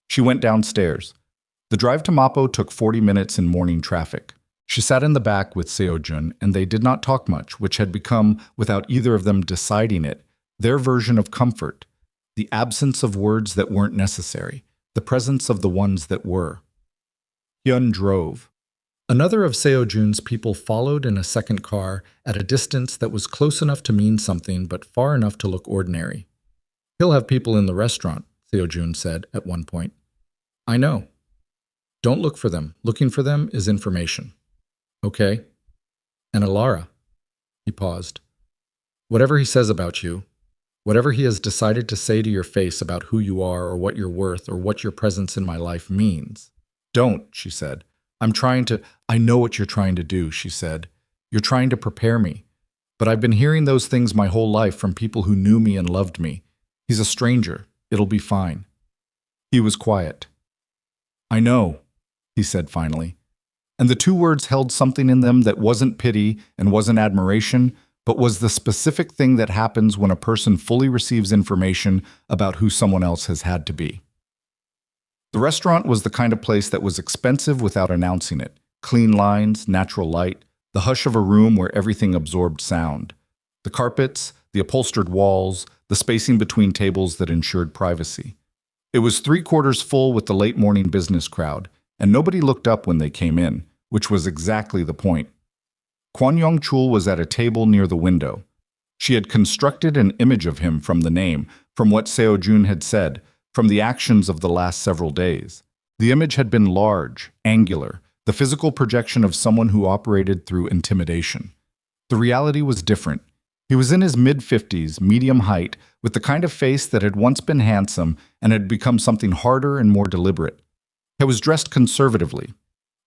A: She went downstairs. The drive to Mappo took 40 minutes in morning traffic. She sat in the back with Seojun, and they did not talk much, which had become, without either of them deciding it, their version of comfort, the absence of words that weren't necessary, the presence of the ones that were. Hyun drove. Another of Seojun's people followed in a second car at a distance that was close enough to mean something but far enough to look ordinary. "He'll have people in the restaurant," Seojun said at one point. "I know. Don't look for them. Looking for them is information." "Okay. And Elara." He paused. "Whatever he says about you, whatever he has decided to say to your face about who you are or what you're worth or what your presence in my life means." "Don't," she said. "I know what you're trying to do," she said. "You're trying to prepare me. But I've been hearing those things my whole life from people who knew me and loved me. He's a stranger. It'll be fine." He was quiet. "I know," he said finally. And the two words held something in them that wasn't pity and wasn't admiration, but was the specific thing that happens when a person fully receives information about who someone else has had to be. The restaurant was the kind of place that was expensive without announcing it. Clean lines, natural light, the hush of a room where everything absorbed sound. The carpets, the upholstered walls, the spacing between tables that ensured privacy. It was three-quarters full with the late morning business crowd, and nobody looked up when they came in, which was exactly the point. Kwon Young-chul was at a table near the window. She had constructed an image of him from the name, from what Seo-jun had said, from the actions of the last several days. The image had been large, angular, the physical projection of someone who operated through intimidation. The reality was different. He was in his mid-50s, medium height, with the kind of face that had once been handsome and had become something harder and more deliberate. He was dressed conservatively.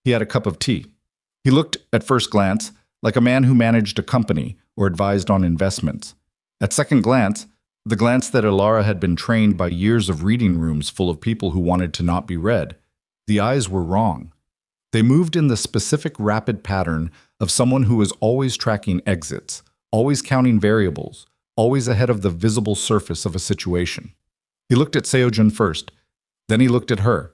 A: He had a cup of tea. He looked, at first glance, like a man who managed a company or advised on investments. At second glance, the glance that Elara had been trained by years of reading rooms full of people who wanted to not be read, the eyes were wrong. They moved in the specific rapid pattern of someone who was always tracking exits, always counting variables, always ahead of the visible surface of a situation. He looked at Seo-jun first, then he looked at her.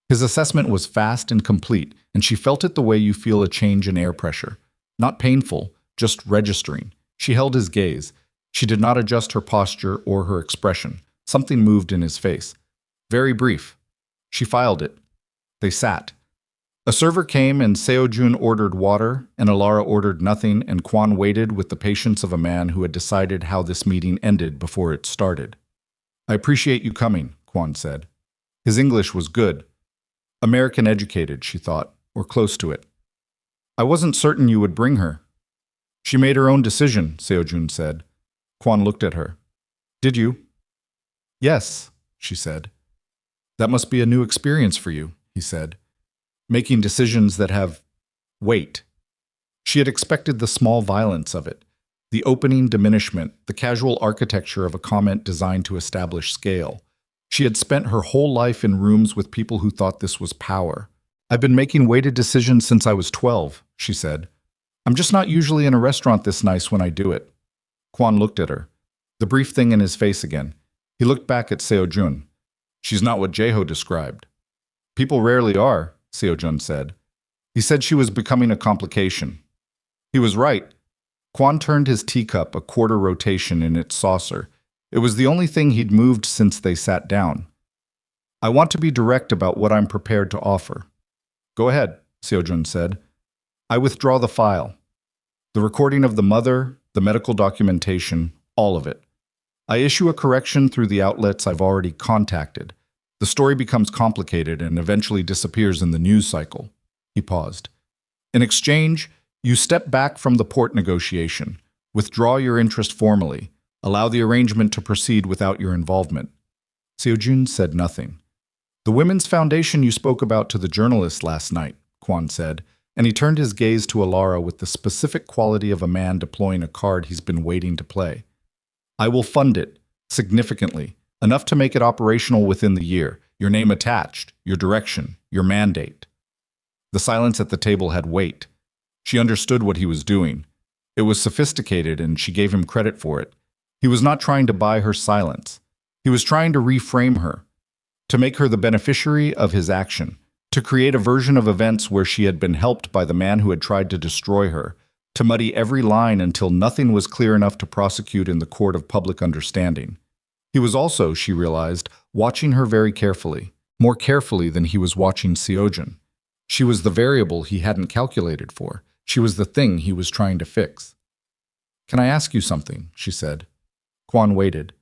A: His assessment was fast and complete, and she felt it the way you feel a change in air pressure. Not painful, just registering. She held his gaze. She did not adjust her posture or her expression. Something moved in his face. Very brief. She filed it. They sat. A server came and Seo-jun ordered water, and Elara ordered nothing, and Kwon waited with the patience of a man who had decided how this meeting ended before it started. "I appreciate you coming," Kwon said. His English was good. American educated, she thought, or close to it. "I wasn't certain you would bring her." "She made her own decision," Seo-jun said. Kwon looked at her. "Did you?" "Yes," she said. "That must be a new experience for you," he said. "Making decisions that have weight." She had expected the small violence of it, the opening diminishment, the casual architecture of a comment designed to establish scale. She had spent her whole life in rooms with people who thought this was power. "I've been making weighted decisions since I was 12, she said. "I'm just not usually in a restaurant this nice when I do it." Kwon looked at her. The brief thing in his face again. He looked back at Seo-jun. "She's not what Jae-ho described." "People rarely are," Seo-jun said. He said she was becoming a complication. He was right. Kwon turned his teacup a quarter rotation in its saucer. It was the only thing he'd moved since they sat down. "I want to be direct about what I'm prepared to offer." "Go ahead," Seo-jun said. "I withdraw the file. The recording of the mother, the medical documentation, all of it. I issue a correction through the outlets I've already contacted. The story becomes complicated and eventually disappears in the news cycle." He paused. "In exchange, you step back from the port negotiation, withdraw your interest formally, allow the arrangement to proceed without your involvement." Seo-jun said nothing. "The Women's Foundation you spoke about to the journalist last night," Kwon said, and he turned his gaze to Elara with the specific quality of a man deploying a card he's been waiting to play. "I will fund it, significantly, enough to make it operational within the year, your name attached, your direction, your mandate." The silence at the table had weight. She understood what he was doing. It was sophisticated, and she gave him credit for it. He was not trying to buy her silence. He was trying to reframe her, to make her the beneficiary of his action, to create a version of events where she had been helped by the man who had tried to destroy her, to muddy every line until nothing was clear enough to prosecute in the court of public understanding. He was also, she realized, watching her very carefully, more carefully than he was watching Seo-jun. She was the variable he hadn't calculated for. She was the thing he was trying to fix. "Can I ask you something?" she said. Kwon waited.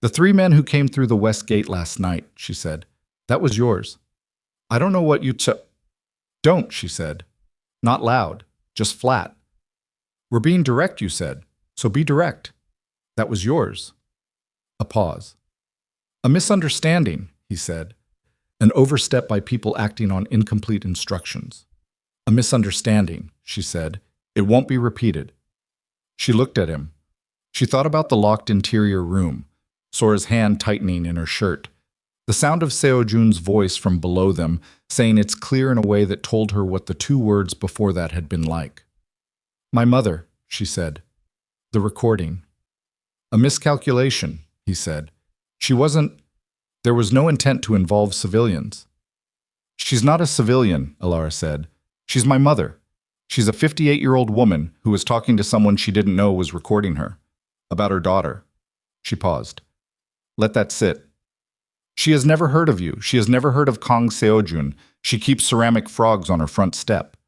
A: "The three men who came through the west gate last night," she said. "That was yours." "I don't know what you Don't," she said. Not loud, just flat. "We're being direct, you said, so be direct." "That was yours." A pause. "A misunderstanding," he said. "An overstep by people acting on incomplete instructions." "A misunderstanding," she said. "It won't be repeated." She looked at him. She thought about the locked interior room, saw his hand tightening in her shirt. The The sound of Seo Jun's voice from below them, saying it's clear in a way that told her what the 2 words before that had been like. "My mother," she said. "The recording." "A miscalculation," he said. "She wasn't. There was no intent to involve civilians." "She's not a civilian," Elara said. "She's my mother. She's a 58-year-old woman who was talking to someone she didn't know was recording her. About her daughter." She paused. "Let that sit. She has never heard of you. She has never heard of Kang Seojun. She keeps ceramic frogs on her front step."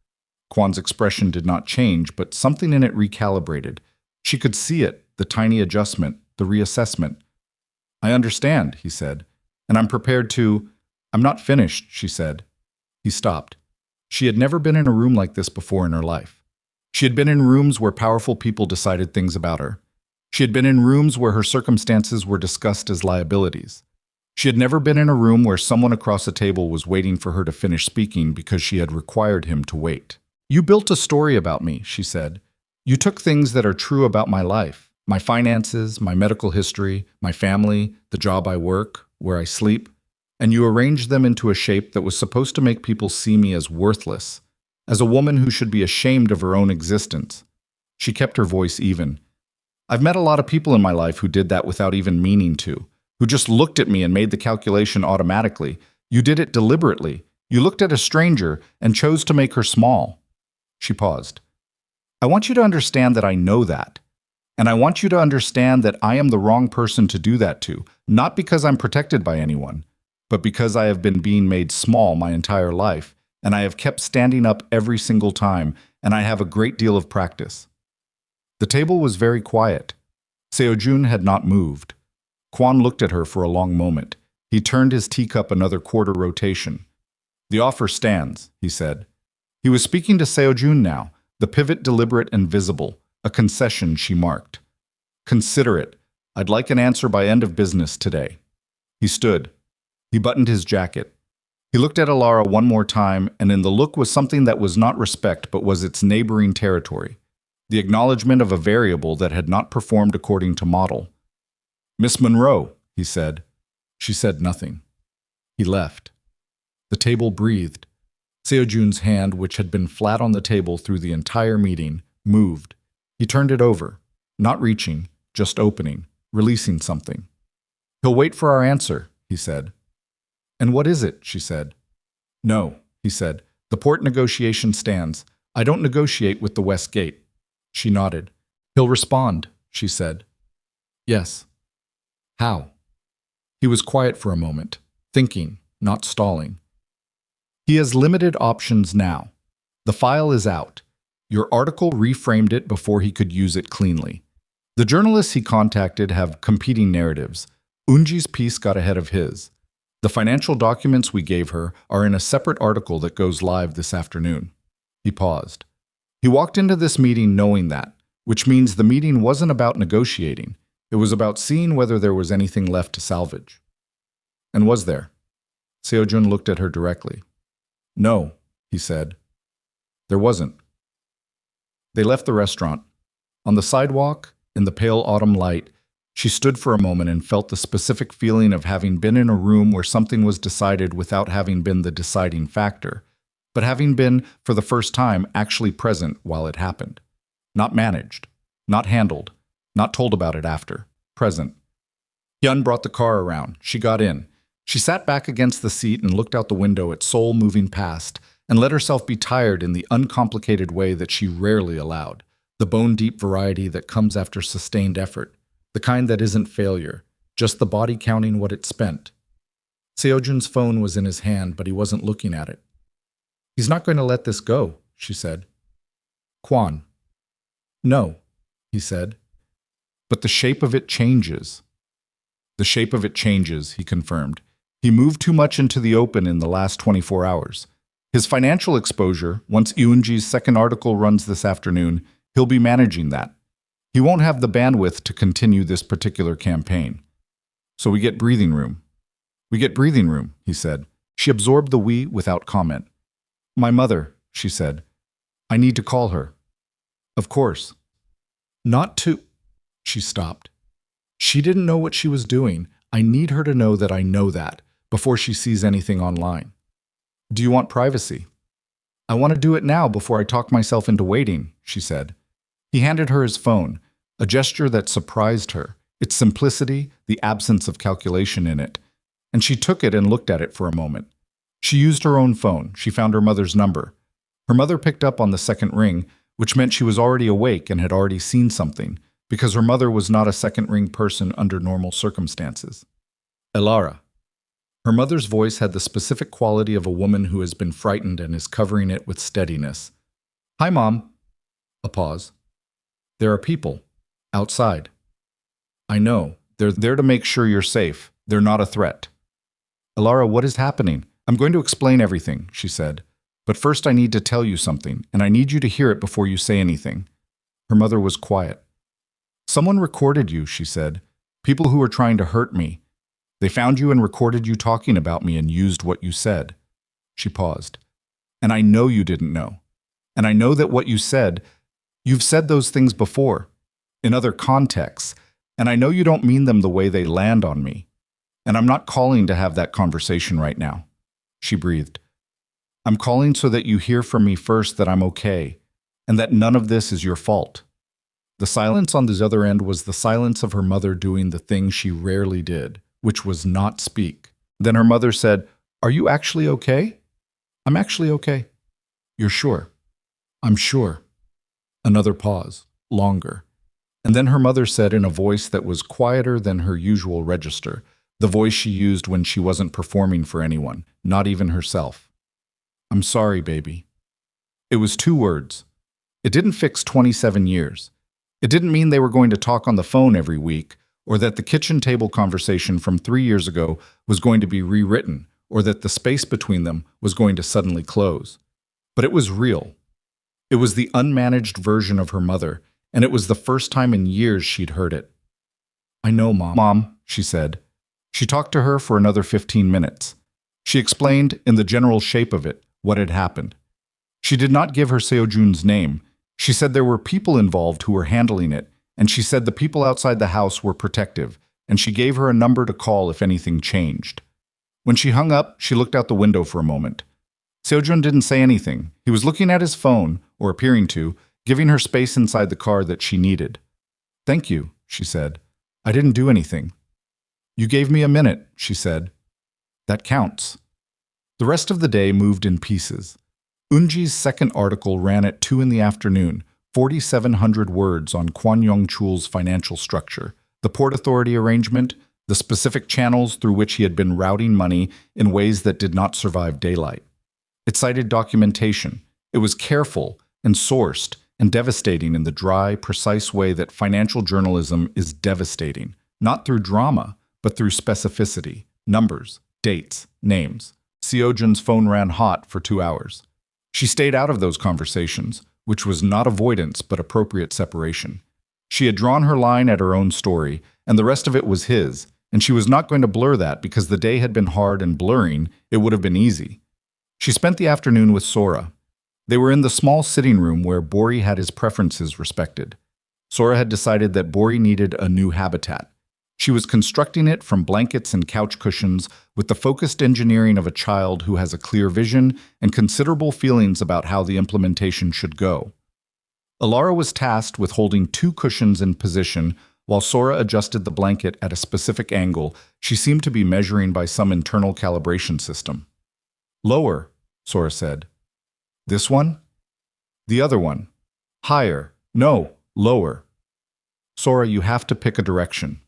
A: Kwan's expression did not change, but something in it recalibrated. She could see it, the tiny adjustment, the reassessment. "I understand," he said, "and I'm prepared to—" "I'm not finished," she said. He stopped. She had never been in a room like this before in her life. She had been in rooms where powerful people decided things about her. She had been in rooms where her circumstances were discussed as liabilities. She had never been in a room where someone across a table was waiting for her to finish speaking because she had required him to wait. "You built a story about me," she said. "You took things that are true about my life, my finances, my medical history, my family, the job I work, where I sleep, and you arranged them into a shape that was supposed to make people see me as worthless, as a woman who should be ashamed of her own existence." She kept her voice even. "I've met a lot of people in my life who did that without even meaning to, who just looked at me and made the calculation automatically. You did it deliberately. You looked at a stranger and chose to make her small." She paused. "I want you to understand that I know that. And I want you to understand that I am the wrong person to do that to, not because I'm protected by anyone, but because I have been being made small my entire life, and I have kept standing up every single time, and I have a great deal of practice." The table was very quiet. Seojun had not moved. Kwan looked at her for a long moment. He turned his teacup another quarter rotation. "The offer stands," he said. He was speaking to Seojun now, the pivot deliberate and visible, a concession she marked. "Consider it. I'd like an answer by end of business today." He stood. He buttoned his jacket. He looked at Elara one more time, and in the look was something that was not respect but was its neighboring territory, the acknowledgement of a variable that had not performed according to model. "Miss Monroe," he said. She said nothing. He left. The table breathed. Seojun's hand, which had been flat on the table through the entire meeting, moved. He turned it over, not reaching, just opening, releasing something. "He'll wait for our answer," he said. "And what is it?" she said. "No," he said. "The port negotiation stands. I don't negotiate with the West Gate." She nodded. "He'll respond," she said. "Yes." "How?" He was quiet for a moment, thinking, not stalling. "He has limited options now. The file is out. Your article reframed it before he could use it cleanly. The journalists he contacted have competing narratives. Unji's piece got ahead of his. The financial documents we gave her are in a separate article that goes live this afternoon." He paused. He walked into this meeting knowing that, which means the meeting wasn't about negotiating. It was about seeing whether there was anything left to salvage. And was there? Seojun looked at her directly. "No," he said. "There wasn't." They left the restaurant. On the sidewalk, in the pale autumn light, she stood for a moment and felt the specific feeling of having been in a room where something was decided without having been the deciding factor, but having been, for the first time, actually present while it happened. Not managed, not handled, not told about it after. Present. Hyun brought the car around. She got in. She sat back against the seat and looked out the window at Seoul moving past, and let herself be tired in the uncomplicated way that she rarely allowed, the bone-deep variety that comes after sustained effort. The kind that isn't failure, just the body counting what it spent. Seojun's phone was in his hand, but he wasn't looking at it. "He's not going to let this go," she said. "Kwan." "No," he said. "But the shape of it changes." "The shape of it changes," he confirmed. He moved too much into the open in the last 24 hours. His financial exposure, once Eunji's second article runs this afternoon, he'll be managing that. He won't have the bandwidth to continue this particular campaign. So we get breathing room. "We get breathing room," he said. She absorbed the "we" without comment. "My mother," she said. "I need to call her." "Of course." "Not to—" She stopped. She didn't know what she was doing. "I need her to know that I know that. before she sees anything online. Do you want privacy? I want to do it now before I talk myself into waiting, she said. He handed her his phone, a gesture that surprised her, its simplicity, the absence of calculation in it. And she took it and looked at it for a moment. She used her own phone. She found her mother's number. Her mother picked up on the second ring, which meant she was already awake and had already seen something, because her mother was not a second-ring person under normal circumstances. Elara. Her mother's voice had the specific quality of a woman who has been frightened and is covering it with steadiness. Hi, Mom. A pause. There are people. Outside. I know. They're there to make sure you're safe. They're not a threat. Elara, what is happening? I'm going to explain everything, she said. But first I need to tell you something, and I need you to hear it before you say anything. Her mother was quiet. Someone recorded you, she said. People who were trying to hurt me. They found you and recorded you talking about me and used what you said. She paused. And I know you didn't know. And I know that what you said, you've said those things before, in other contexts, and I know you don't mean them the way they land on me. And I'm not calling to have that conversation right now. She breathed. I'm calling so that you hear from me first that I'm okay, and that none of this is your fault. The silence on the other end was the silence of her mother doing the thing she rarely did, which was not speak. Then her mother said, Are you actually okay? I'm actually okay. You're sure? I'm sure. Another pause, longer. And then her mother said in a voice that was quieter than her usual register, the voice she used when she wasn't performing for anyone, not even herself. I'm sorry, baby. It was 2 words. It didn't fix 27 years. It didn't mean they were going to talk on the phone every week, or that the kitchen table conversation from 3 years ago was going to be rewritten, or that the space between them was going to suddenly close. But it was real. It was the unmanaged version of her mother, and it was the first time in years she'd heard it. I know, Mom. Mom, she said. She talked to her for another 15 minutes. She explained, in the general shape of it, what had happened. She did not give her Seojun's name. She said there were people involved who were handling it, and she said the people outside the house were protective, and she gave her a number to call if anything changed. When she hung up, she looked out the window for a moment. Seojun didn't say anything. He was looking at his phone, or appearing to, giving her space inside the car that she needed. Thank you, she said. I didn't do anything. You gave me a minute, she said. That counts. The rest of the day moved in pieces. Unji's second article ran at 2 in the afternoon, 4,700 words on Kwon Young-chul's financial structure, the Port Authority arrangement, the specific channels through which he had been routing money in ways that did not survive daylight. It cited documentation. It was careful and sourced and devastating in the dry, precise way that financial journalism is devastating, not through drama, but through specificity, numbers, dates, names. Seojun's phone ran hot for 2 hours. She stayed out of those conversations, which was not avoidance but appropriate separation. She had drawn her line at her own story, and the rest of it was his, and she was not going to blur that because the day had been hard and blurring, it would have been easy. She spent the afternoon with Sora. They were in the small sitting room where Bori had his preferences respected. Sora had decided that Bori needed a new habitat. She was constructing it from blankets and couch cushions with the focused engineering of a child who has a clear vision and considerable feelings about how the implementation should go. Elara was tasked with holding 2 cushions in position while Sora adjusted the blanket at a specific angle she seemed to be measuring by some internal calibration system. Lower, Sora said. This one? The other one. Higher. No, lower. Sora, you have to pick a direction.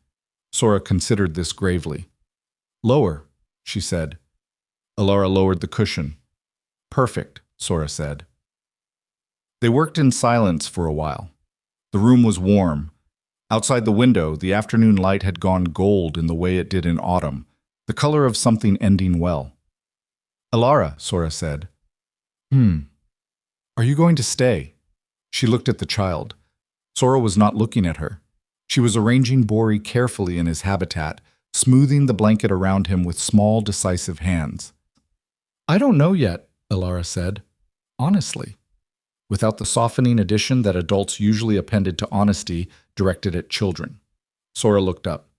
A: Sora considered this gravely. Lower, she said. Elara lowered the cushion. Perfect, Sora said. They worked in silence for a while. The room was warm. Outside the window, the afternoon light had gone gold in the way it did in autumn, the color of something ending well. Elara, Sora said. Are you going to stay? She looked at the child. Sora was not looking at her. She was arranging Bori carefully in his habitat, smoothing the blanket around him with small, decisive hands. I don't know yet, Elara said. Honestly. Without the softening addition that adults usually appended to honesty directed at children. Sora looked up.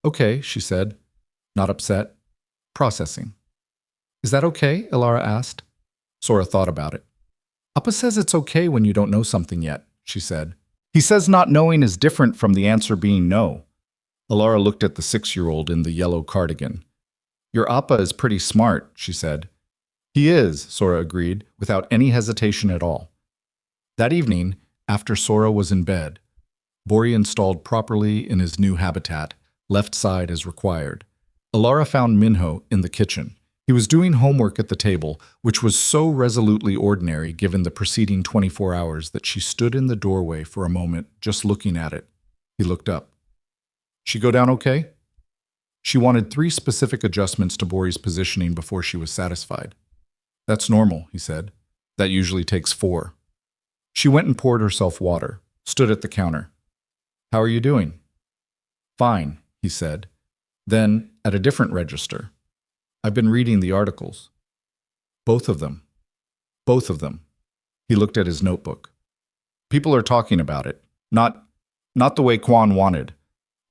A: Okay, she said, not upset. Processing. Is that okay? Elara asked. Sora thought about it. Appa says it's okay when you don't know something yet, she said. He says not knowing is different from the answer being no. Elara looked at the 6-year-old in the yellow cardigan. Your Appa is pretty smart, she said. He is, Sora agreed, without any hesitation at all. That evening, after Sora was in bed, Bori installed properly in his new habitat, left side as required. Elara found Minho in the kitchen. He was doing homework at the table, which was so resolutely ordinary given the preceding 24 hours that she stood in the doorway for a moment, just looking at it. He looked up. She go down okay? She wanted 3 specific adjustments to Bori's positioning before she was satisfied. That's normal, he said. That usually takes 4. She went and poured herself water, stood at the counter. How are you doing? Fine, he said. Then, at a different register. I've been reading the articles. Both of them. Both of them. He looked at his notebook. People are talking about it. Not the way Quan wanted.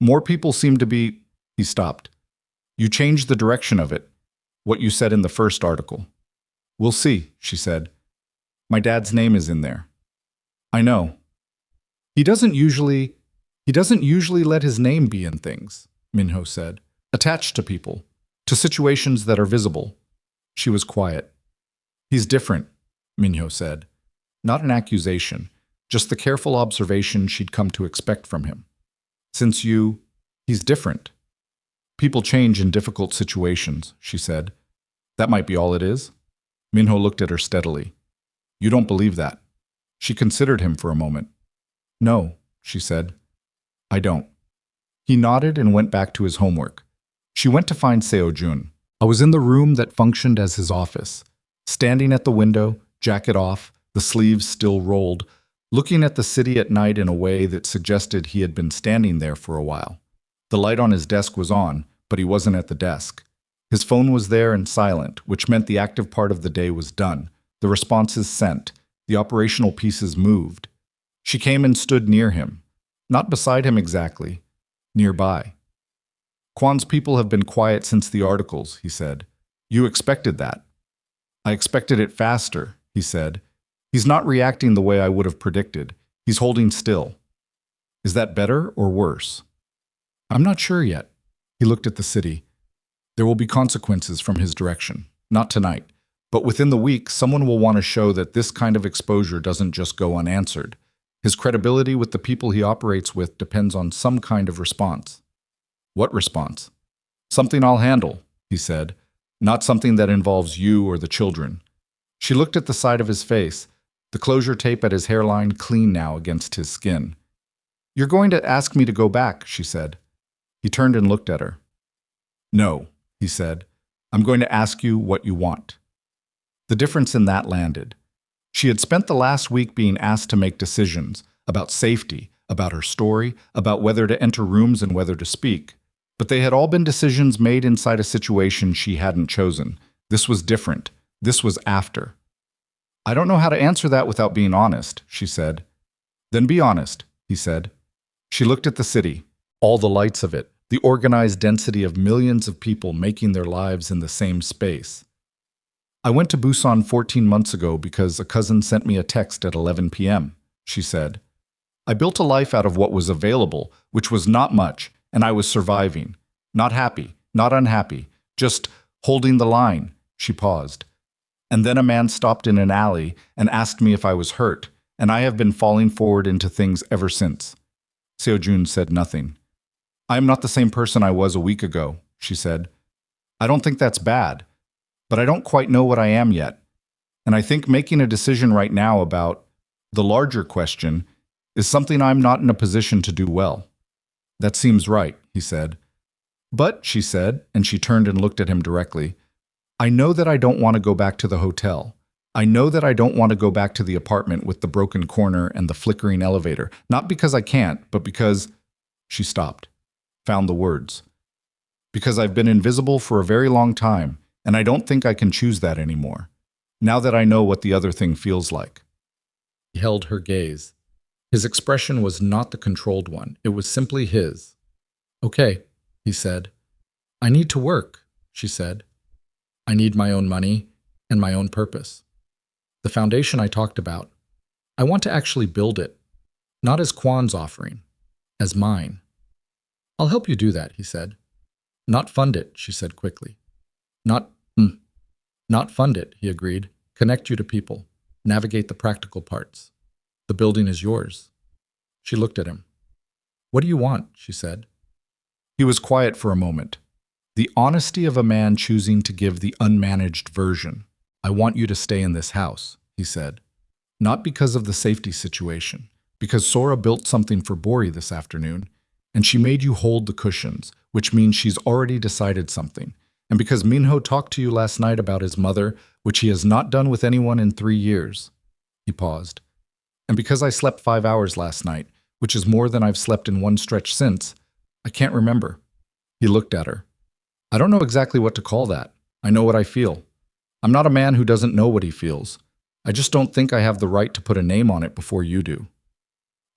A: More people seem to be... He stopped. You changed the direction of it. What you said in the first article. We'll see, she said. My dad's name is in there. I know. He doesn't usually let his name be in things, Minho said. Attached to people. To situations that are visible. She was quiet. He's different, Minho said. Not an accusation, just the careful observation she'd come to expect from him. He's different. People change in difficult situations, she said. That might be all it is. Minho looked at her steadily. You don't believe that. She considered him for a moment. No, she said. I don't. He nodded and went back to his homework. She went to find Seo-jun. I was in the room that functioned as his office, standing at the window, jacket off, the sleeves still rolled, looking at the city at night in a way that suggested he had been standing there for a while. The light on his desk was on, but he wasn't at the desk. His phone was there and silent, which meant the active part of the day was done. The responses sent. The operational pieces moved. She came and stood near him. Not beside him exactly. Nearby. Quan's people have been quiet since the articles, he said. You expected that. I expected it faster, he said. He's not reacting the way I would have predicted. He's holding still. Is that better or worse? I'm not sure yet. He looked at the city. There will be consequences from his direction. Not tonight. But within the week, someone will want to show that this kind of exposure doesn't just go unanswered. His credibility with the people he operates with depends on some kind of response. What response? Something I'll handle, he said. Not something that involves you or the children. She looked at the side of his face, the closure tape at his hairline clean now against his skin. You're going to ask me to go back, she said. He turned and looked at her. No, he said. I'm going to ask you what you want. The difference in that landed. She had spent the last week being asked to make decisions about safety, about her story, about whether to enter rooms and whether to speak. But they had all been decisions made inside a situation she hadn't chosen. This was different. This was after. I don't know how to answer that without being honest, she said. Then be honest, he said. She looked at the city, all the lights of it, the organized density of millions of people making their lives in the same space. I went to Busan 14 months ago because a cousin sent me a text at 11 p.m., she said. I built a life out of what was available, which was not much, and I was surviving. Not happy, not unhappy, just holding the line. She paused. And then a man stopped in an alley and asked me if I was hurt, and I have been falling forward into things ever since. Seo-jun said nothing. I am not the same person I was a week ago, she said. I don't think that's bad, but I don't quite know what I am yet. And I think making a decision right now about the larger question is something I'm not in a position to do well. That seems right, he said. But, she said, and she turned and looked at him directly, I know that I don't want to go back to the hotel. I know that I don't want to go back to the apartment with the broken corner and the flickering elevator, not because I can't, but because... She stopped, found the words. Because I've been invisible for a very long time, and I don't think I can choose that anymore, now that I know what the other thing feels like. He held her gaze. His expression was not the controlled one. It was simply his. Okay, he said. I need to work, she said.
B: I need my own money and my own purpose. The foundation I talked about, I want to actually build it, not as Kwan's offering, as mine. I'll help you do that, he said. Not fund it, she said quickly. Not, not fund it, he agreed. Connect you to people. Navigate the practical parts. The building is yours. She looked at him. What do you want? She said.
A: He was quiet for a moment. The honesty of a man choosing to give the unmanaged version. I want you to stay in this house, he said. Not because of the safety situation, because Sora built something for Bori this afternoon, and she made you hold the cushions, which means she's already decided something, and because Minho talked to you last night about his mother, which he has not done with anyone in 3 years. He paused. And because I slept 5 hours last night, which is more than I've slept in one stretch since, I can't remember. He looked at her. I don't know exactly what to call that. I know what I feel. I'm not a man who doesn't know what he feels. I just don't think I have the right to put a name on it before you do.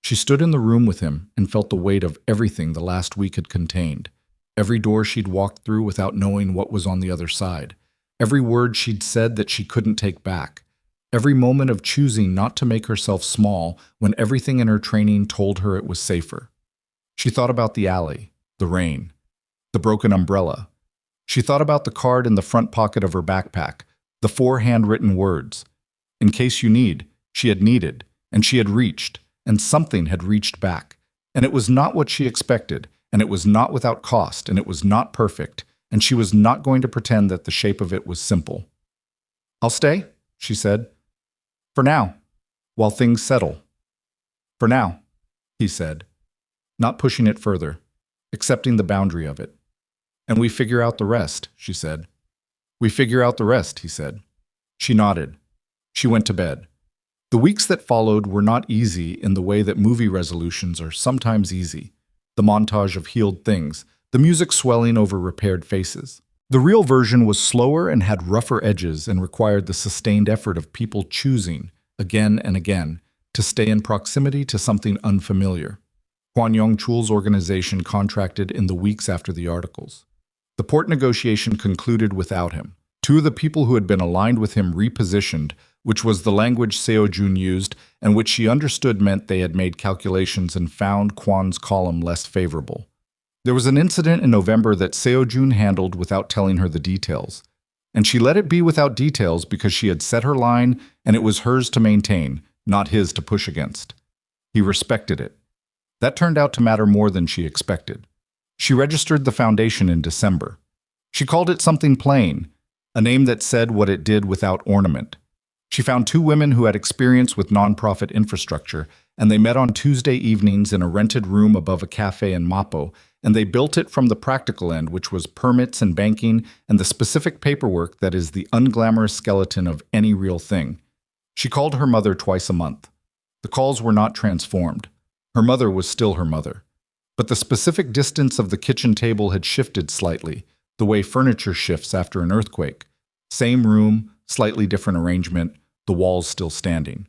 A: She stood in the room with him and felt the weight of everything the last week had contained. Every door she'd walked through without knowing what was on the other side. Every word she'd said that she couldn't take back. Every moment of choosing not to make herself small when everything in her training told her it was safer. She thought about the alley, the rain, the broken umbrella. She thought about the card in the front pocket of her backpack, the 4 handwritten words. In case you need, she had needed, and she had reached, and something had reached back. And it was not what she expected, and it was not without cost, and it was not perfect, and she was not going to pretend that the shape of it was simple. I'll stay, she said. For now, while things settle. For now, he said, not pushing it further, accepting the boundary of it. And we figure out the rest, she said. We figure out the rest, he said. She nodded. She went to bed. The weeks that followed were not easy in the way that movie resolutions are sometimes easy. The montage of healed things, the music swelling over repaired faces. The real version was slower and had rougher edges and required the sustained effort of people choosing, again and again, to stay in proximity to something unfamiliar. Kwon Young-chul's organization contracted in the weeks after the articles. The port negotiation concluded without him. 2 of the people who had been aligned with him repositioned, which was the language Seo-jun used and which she understood meant they had made calculations and found Kwon's column less favorable. There was an incident in November that Seo-jun handled without telling her the details. And she let it be without details because she had set her line and it was hers to maintain, not his to push against. He respected it. That turned out to matter more than she expected. She registered the foundation in December. She called it something plain, a name that said what it did without ornament. She found 2 women who had experience with nonprofit infrastructure, and they met on Tuesday evenings in a rented room above a cafe in Mapo, and they built it from the practical end, which was permits and banking and the specific paperwork that is the unglamorous skeleton of any real thing. She called her mother twice a month. The calls were not transformed. Her mother was still her mother. But the specific distance of the kitchen table had shifted slightly, the way furniture shifts after an earthquake. Same room, slightly different arrangement, the walls still standing.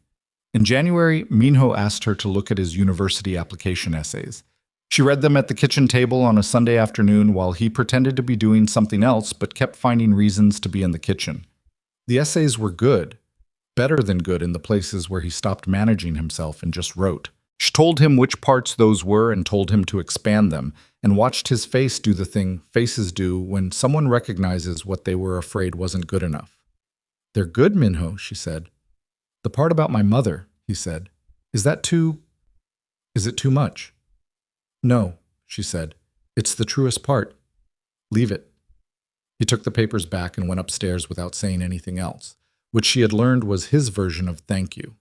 A: In January, Minho asked her to look at his university application essays. She read them at the kitchen table on a Sunday afternoon while he pretended to be doing something else but kept finding reasons to be in the kitchen. The essays were good, better than good in the places where he stopped managing himself and just wrote. She told him which parts those were and told him to expand them, and watched his face do the thing faces do when someone recognizes what they were afraid wasn't good enough. They're good, Minho, she said. The part about my mother, he said. Is it too much? No, she said. It's the truest part. Leave it. He took the papers back and went upstairs without saying anything else, which she had learned was his version of thank you.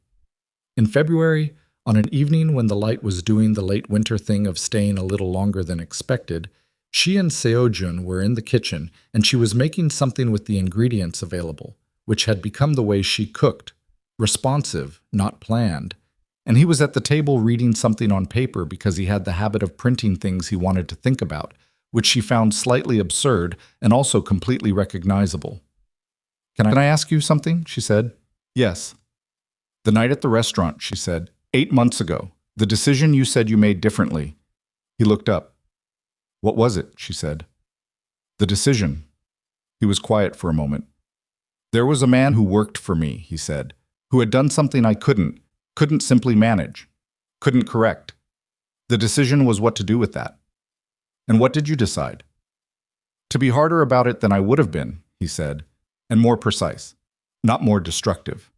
A: In February, on an evening when the light was doing the late winter thing of staying a little longer than expected, she and Seo-jun were in the kitchen and she was making something with the ingredients available, which had become the way she cooked, responsive, not planned. And he was at the table reading something on paper because he had the habit of printing things he wanted to think about, which she found slightly absurd and also completely recognizable. Can I ask you something? She said. Yes. The night at the restaurant, she said. 8 months ago, the decision you said you made differently. He looked up. What was it? She said. The decision. He was quiet for a moment. There was a man who worked for me, he said, who had done something I couldn't simply manage, couldn't correct. The decision was what to do with that. And what did you decide? To be harder about it than I would have been, he said, and more precise, not more destructive.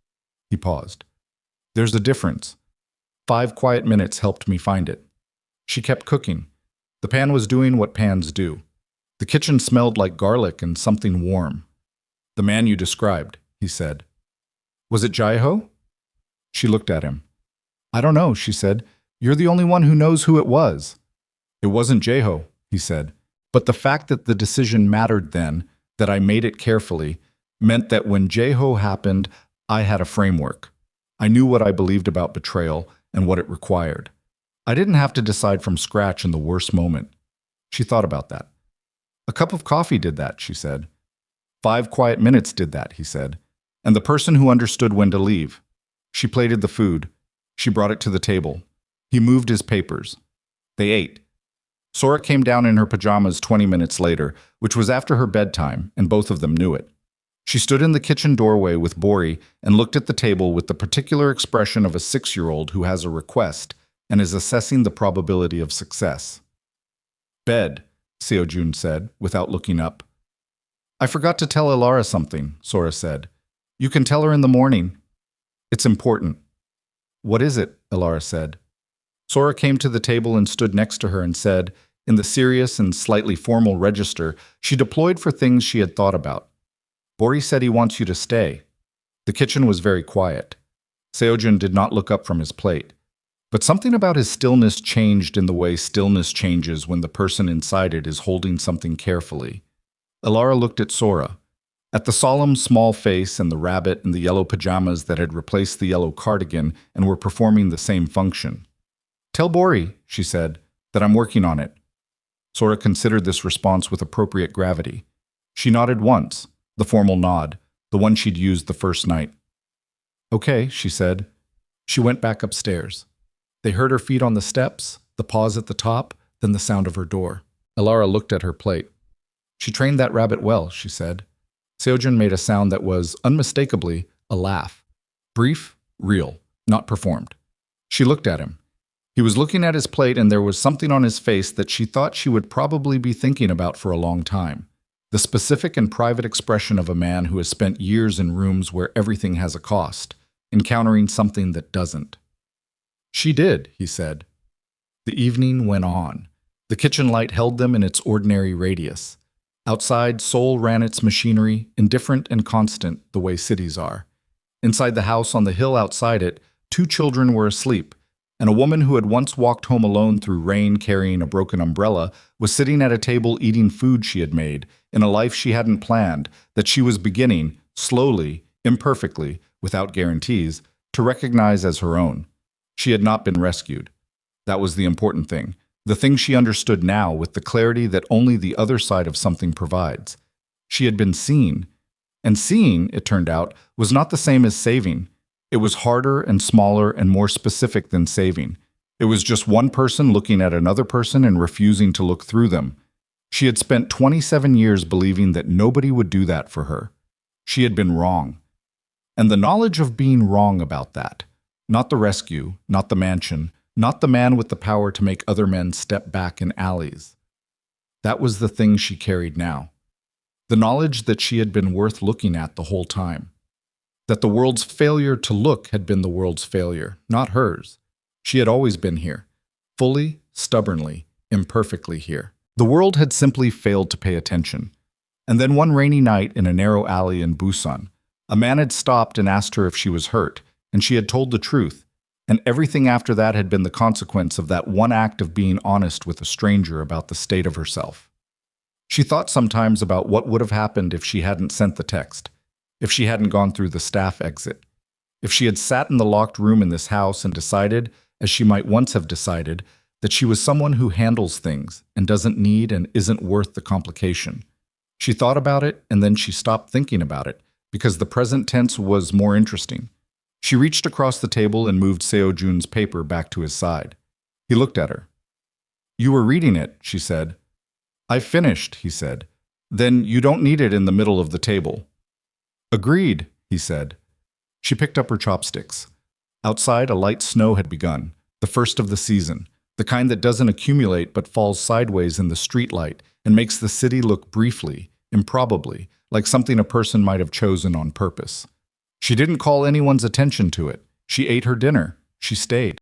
A: He paused. There's a difference. 5 quiet minutes helped me find it. She kept cooking. The pan was doing what pans do. The kitchen smelled like garlic and something warm. The man you described, he said. Was it Jaiho? She looked at him. I don't know, she said. You're the only one who knows who it was. It wasn't Jaiho, he said. But the fact that the decision mattered then, that I made it carefully, meant that when Jaiho happened, I had a framework. I knew what I believed about betrayal and what it required. I didn't have to decide from scratch in the worst moment. She thought about that. A cup of coffee did that, she said. 5 quiet minutes did that, he said. And the person who understood when to leave. She plated the food. She brought it to the table. He moved his papers. They ate. Sora came down in her pajamas 20 minutes later, which was after her bedtime, and both of them knew it. She stood in the kitchen doorway with Bori and looked at the table with the particular expression of a 6-year-old who has a request and is assessing the probability of success. Bed, Seojun said, without looking up. I forgot to tell Elara something, Sora said. You can tell her in the morning. It's important. What is it? Elara said. Sora came to the table and stood next to her and said, in the serious and slightly formal register she deployed for things she had thought about. Bori said he wants you to stay. The kitchen was very quiet. Seojun did not look up from his plate. But something about his stillness changed in the way stillness changes when the person inside it is holding something carefully. Elara looked at Sora, at the solemn small face and the rabbit in the yellow pajamas that had replaced the yellow cardigan and were performing the same function. Tell Bori, she said, that I'm working on it. Sora considered this response with appropriate gravity. She nodded once, the formal nod, the one she'd used the first night. Okay, she said. She went back upstairs. They heard her feet on the steps, the pause at the top, then the sound of her door. Elara looked at her plate. She trained that rabbit well, she said. Seojun made a sound that was, unmistakably, a laugh. Brief, real, not performed. She looked at him. He was looking at his plate and there was something on his face that she thought she would probably be thinking about for a long time. The specific and private expression of a man who has spent years in rooms where everything has a cost, encountering something that doesn't. She did, he said. The evening went on. The kitchen light held them in its ordinary radius. Outside, Seoul ran its machinery, indifferent and constant, the way cities are. Inside the house on the hill outside it, 2 children were asleep, and a woman who had once walked home alone through rain carrying a broken umbrella was sitting at a table eating food she had made, in a life she hadn't planned, that she was beginning, slowly, imperfectly, without guarantees, to recognize as her own. She had not been rescued. That was the important thing. The thing she understood now with the clarity that only the other side of something provides. She had been seen. And seeing, it turned out, was not the same as saving. It was harder and smaller and more specific than saving. It was just one person looking at another person and refusing to look through them. She had spent 27 years believing that nobody would do that for her. She had been wrong. And the knowledge of being wrong about that, not the rescue, not the mansion, not the man with the power to make other men step back in alleys. That was the thing she carried now. The knowledge that she had been worth looking at the whole time. That the world's failure to look had been the world's failure, not hers. She had always been here, fully, stubbornly, imperfectly here. The world had simply failed to pay attention. And then one rainy night in a narrow alley in Busan, a man had stopped and asked her if she was hurt, and she had told the truth. And everything after that had been the consequence of that one act of being honest with a stranger about the state of herself. She thought sometimes about what would have happened if she hadn't sent the text, if she hadn't gone through the staff exit, if she had sat in the locked room in this house and decided, as she might once have decided, that she was someone who handles things and doesn't need and isn't worth the complication. She thought about it and then she stopped thinking about it because the present tense was more interesting. She reached across the table and moved Seojun's paper back to his side. He looked at her. You were reading it, she said. I've finished, he said. Then you don't need it in the middle of the table. Agreed, he said. She picked up her chopsticks. Outside, a light snow had begun, the first of the season, the kind that doesn't accumulate but falls sideways in the streetlight and makes the city look briefly, improbably, like something a person might have chosen on purpose. She didn't call anyone's attention to it. She ate her dinner. She stayed.